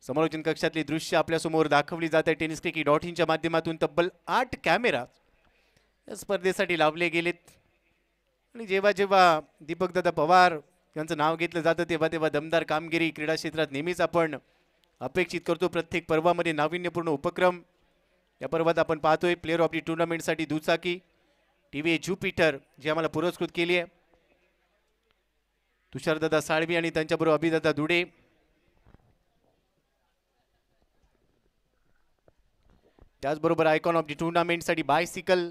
Speaker 5: समालोचन कक्षातली दृश्य आपल्यासमोर दाखवली जात आहे. tenniscricket.in च्या माध्यमातून तब्बल 8 कॅमेरा या स्पर्धेसाठी लावले गेलेत. आणि जेव्हा जेव्हा दीपकदादा पवार यांचं नाव घेतलं जातं तेव्हा तेव्हा दमदार कामगिरी क्रीडा क्षेत्रात नेहमीच आपण अपेक्षित करतो. प्रत्येक पर्वामध्ये नाविन्यपूर्ण उपक्रम. या पर्वात आपण पाहतोय प्लेअर ऑफ दी टुर्नामेंटसाठी दुचाकी टीव्ही ज्युपिटर जी आम्हाला पुरस्कृत केली आहे, तुषारदादा साळवी आणि त्यांच्याबरोबर अभिदादा दुडे. त्याचबरोबर आयकॉन ऑफ दी टुर्नामेंटसाठी बायसिकल,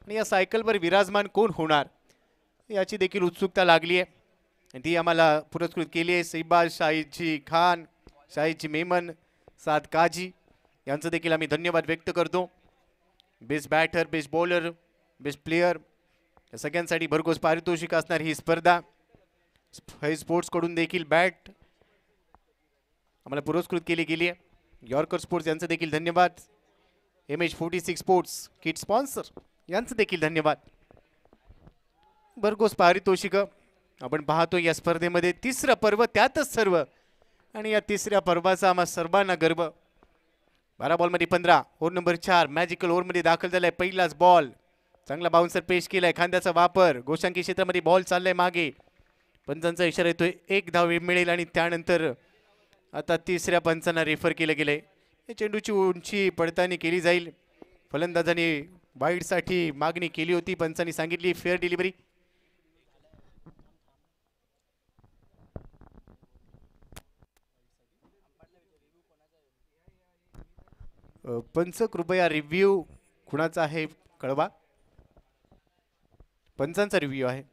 Speaker 5: आणि या सायकलवर विराजमान कोण होणार याची देखील उत्सुकता लागली आहे. आणि ती आम्हाला पुरस्कृत केली आहे सैबाज शाहीजी खान, शाहीजी मेमन, साद काजी यांचं देखील आम्ही धन्यवाद व्यक्त करतो. Best batter, best bowler, best player या सगळ्यांसाठी भरघोस पारितोषिक असणारी ही स्पर्धा. स्पोर्ट्सकडून देखील बॅट आम्हाला पुरस्कृत केली गेली आहे. यॉर्कर स्पोर्ट्स यांचं देखील धन्यवाद. MH46 स्पोर्ट्स किट स्पॉन्सर यांचं देखील धन्यवाद. भरघोस पारितोषिक आपण पाहतो या स्पर्धेमध्ये. तिसरं पर्व त्यातच सर्व, आणि या तिसऱ्या पर्वाचा आम्हा सर्वांना गर्व. 12 बॉलमध्ये 15, ओव्हर नंबर 4 मॅजिकल ओव्हरमध्ये दाखल झालाय. पहिलाच बॉल चांगला बाउन्सर पेश केलाय, खांद्याचा वापर, गोशांकी क्षेत्रामध्ये बॉल चाललाय मागे, पंचांचा इशारा येतोय, 1 धाव मिळेल. आणि त्यानंतर आता तिसऱ्या पंचांना रेफर केलं गेलंय. चेंडूची उंची पडताळणी केली जाईल. फलंदाजाने वाईडसाठी मागणी केली होती, पंचांनी सांगितली फेअर डिलिव्हरी. पंच कृपया रिव्ह्यू कुणाचा आहे कळवा. पंचांचा रिव्ह्यू आहे.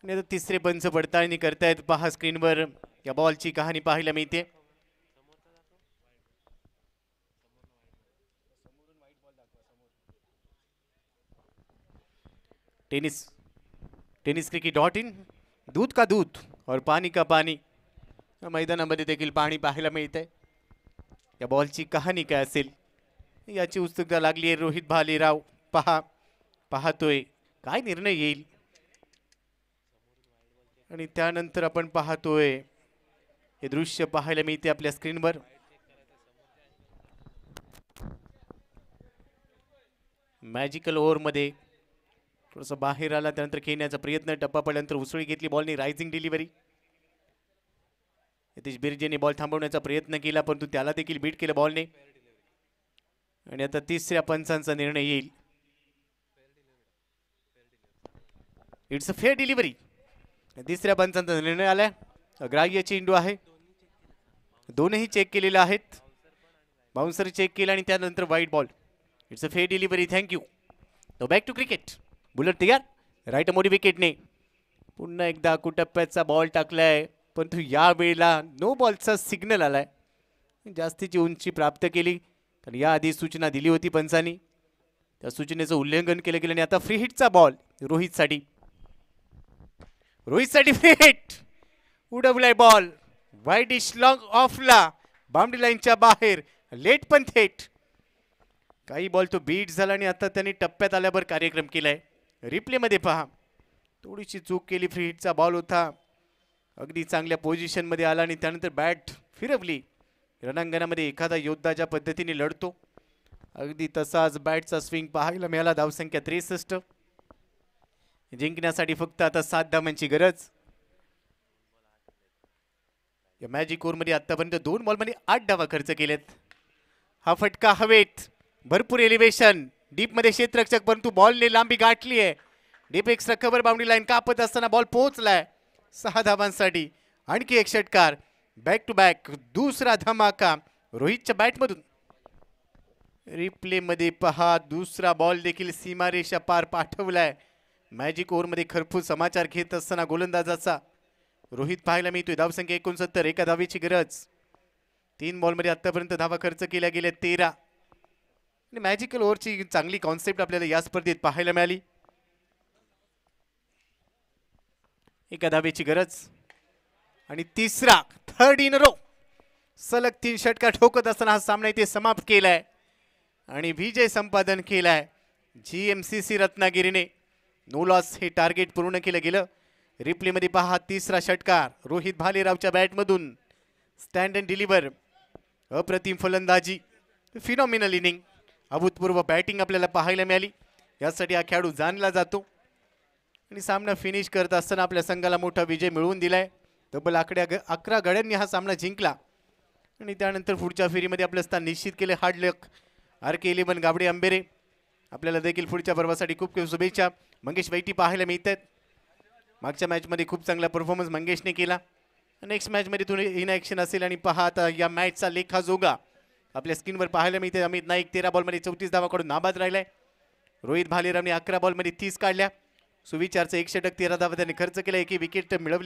Speaker 5: आणि आता तिसरे पंच पडताळणी करतायत. पहा स्क्रीनवर या बॉलची कहाणी पाहायला मिळते. टेनिस cricket.in, दूध का दूध और पानी का पानी. मैदानामध्ये देखील पाणी पाहायला मिळतंय. या बॉलची कहाणी काय असेल याची उत्सुकता लागली आहे. रोहित भालेराव पाहतोय काय निर्णय येईल. आणि त्यानंतर आपण पाहतोय हे दृश्य पाहायला मिळते आपल्या स्क्रीनवर. मॅजिकल ओव्हरमध्ये थोडंसं बाहेर आला, त्यानंतर खेळण्याचा प्रयत्न, टप्पा पडल्यानंतर उसळी घेतली, बॉलने रायझिंग डिलिव्हरी. नितेश बिर्जेने बॉल थांबवण्याचा प्रयत्न केला, परंतु त्याला देखील बीट केलं बॉलने. आणि आता तिसऱ्या पंचांचा निर्णय येईल. It's a fair delivery. तिसऱ्या पंचांचा निर्णय आलाय. अग्राह्य चेंडू आहे, दोनही चेक केलेले आहेत. बाउन्सर चेक केला आणि त्यानंतर wide ball. It's a fair delivery. Thank you. Now back to cricket. बुलट तयार. राईट मोडी विकेटने पुन्हा एकदा कुटप्प्याचा बॉल टाकलाय, परंतु या वेळेला नो बॉलचा सिग्नल आलाय. जास्तीची उंची प्राप्त केली, कारण याआधी सूचना दिली होती पंचांनी, त्या सूचनेचं उल्लंघन केलं गेलं. आणि आता फ्री हिटचा बॉल रोहितसाठी. रोहितसाठी फ्री हिट. उडवलाय बॉल वाईडिश लॉंग ऑफला, बाउंड्री लाईनच्या बाहेर, लेट पण थेट. काही बॉल तो बीट झाला आणि आता त्यांनी टप्प्यात आल्यावर कार्यक्रम केलाय. रिप्ले मध्ये पहा, थोडीशी चूक केली. फ्री हिटचा बॉल होता, अगदी चांगल्या पोझिशन मध्ये आला आणि त्यानंतर बॅट फिरवली. रणांगणामध्ये एखादा योद्धा ज्या पद्धतीने लढतो, अगदी तसाच बॅटचा स्विंग पाहायला मिळाला. धावसंख्या 63. जिंकण्यासाठी फक्त आता 7 धावांची गरज. या मॅजिक ओव्हरमध्ये आतापर्यंत 2 बॉलमध्ये 8 धावा खर्च केलेत. हा फटका हवेत, भरपूर एलिव्हेशन, डीप मध्ये क्षेत्ररक्षक, परंतु बॉलने लांबी गाठली आहे. Deep extra cover, boundary line कापत असताना बॉल पोहोचलाय 6 धावांसाठी. आणखी एक षटकार, बॅक टू बॅक, दुसरा धमाका रोहितच्या बॅटमधून. रिप्ले मध्ये पहा, दुसरा बॉल देखील सीमारेषा पार पाठवलाय. मॅजिक ओव्हरमध्ये खरपूस समाचार घेत असताना गोलंदाजाचा रोहित पाहायला मिळतोय. धावसंख्या 69, एका धावेची गरज. 3 बॉलमध्ये आतापर्यंत धावा खर्च केल्या गेल्या 13. आणि मॅजिकल ओव्हरची चांगली कॉन्सेप्ट आपल्याला या स्पर्धेत पाहायला मिळाली. एका धावेची गरज. आणि तिसरा, 3rd इन रो, सलग 3 षटकार ठोकत असताना हा सामना इथे समाप्त केलाय आणि विजय संपादन केलाय GMCC रत्नागिरीने. नो लॉस हे टार्गेट पूर्ण केलं गेलं. रिप्लेमध्ये पहा तिसरा षटकार रोहित भालेरावच्या बॅटमधून स्टँड अँड डिलिव्हर. अप्रतिम फलंदाजी, फिनॉमिनल इनिंग, अभूतपूर्व बॅटिंग आपल्याला पाहायला मिळाली. यासाठी हा खेळाडू जाणला जातो आणि सामना फिनिश करत असताना आपल्या संघाला मोठा विजय मिळवून दिलाय. तब्बल 11 गड्यांनी हा सामना जिंकला आणि त्यानंतर पुढच्या फेरीमध्ये आपलं स्थान निश्चित केले. हार्ड लक RK11 गावडे अंबेरे. आपल्याला देखील पुढच्या पर्वासाठी खूप खूप शुभेच्छा. मंगेश वैटी पाहायला मिळत आहेत. मागच्या मॅचमध्ये खूप चांगला परफॉर्मन्स मंगेशने केला. नेक्स्ट मॅचमध्ये थोडी इन ॲक्शन असेल. आणि पहा आता या मॅचचा लेखाजोगा आपल्या स्क्रीनवर पाहायला मिळते. अमित नाईक 13 बॉलमध्ये 34 धावाकडून नाबाद राहिलाय. रोहित भालेरावने 11 बॉलमध्ये 30 काढल्या. सुविचारचं 1 षटक 13 धावा त्याने खर्च केला. 1 विकेट मिळवली.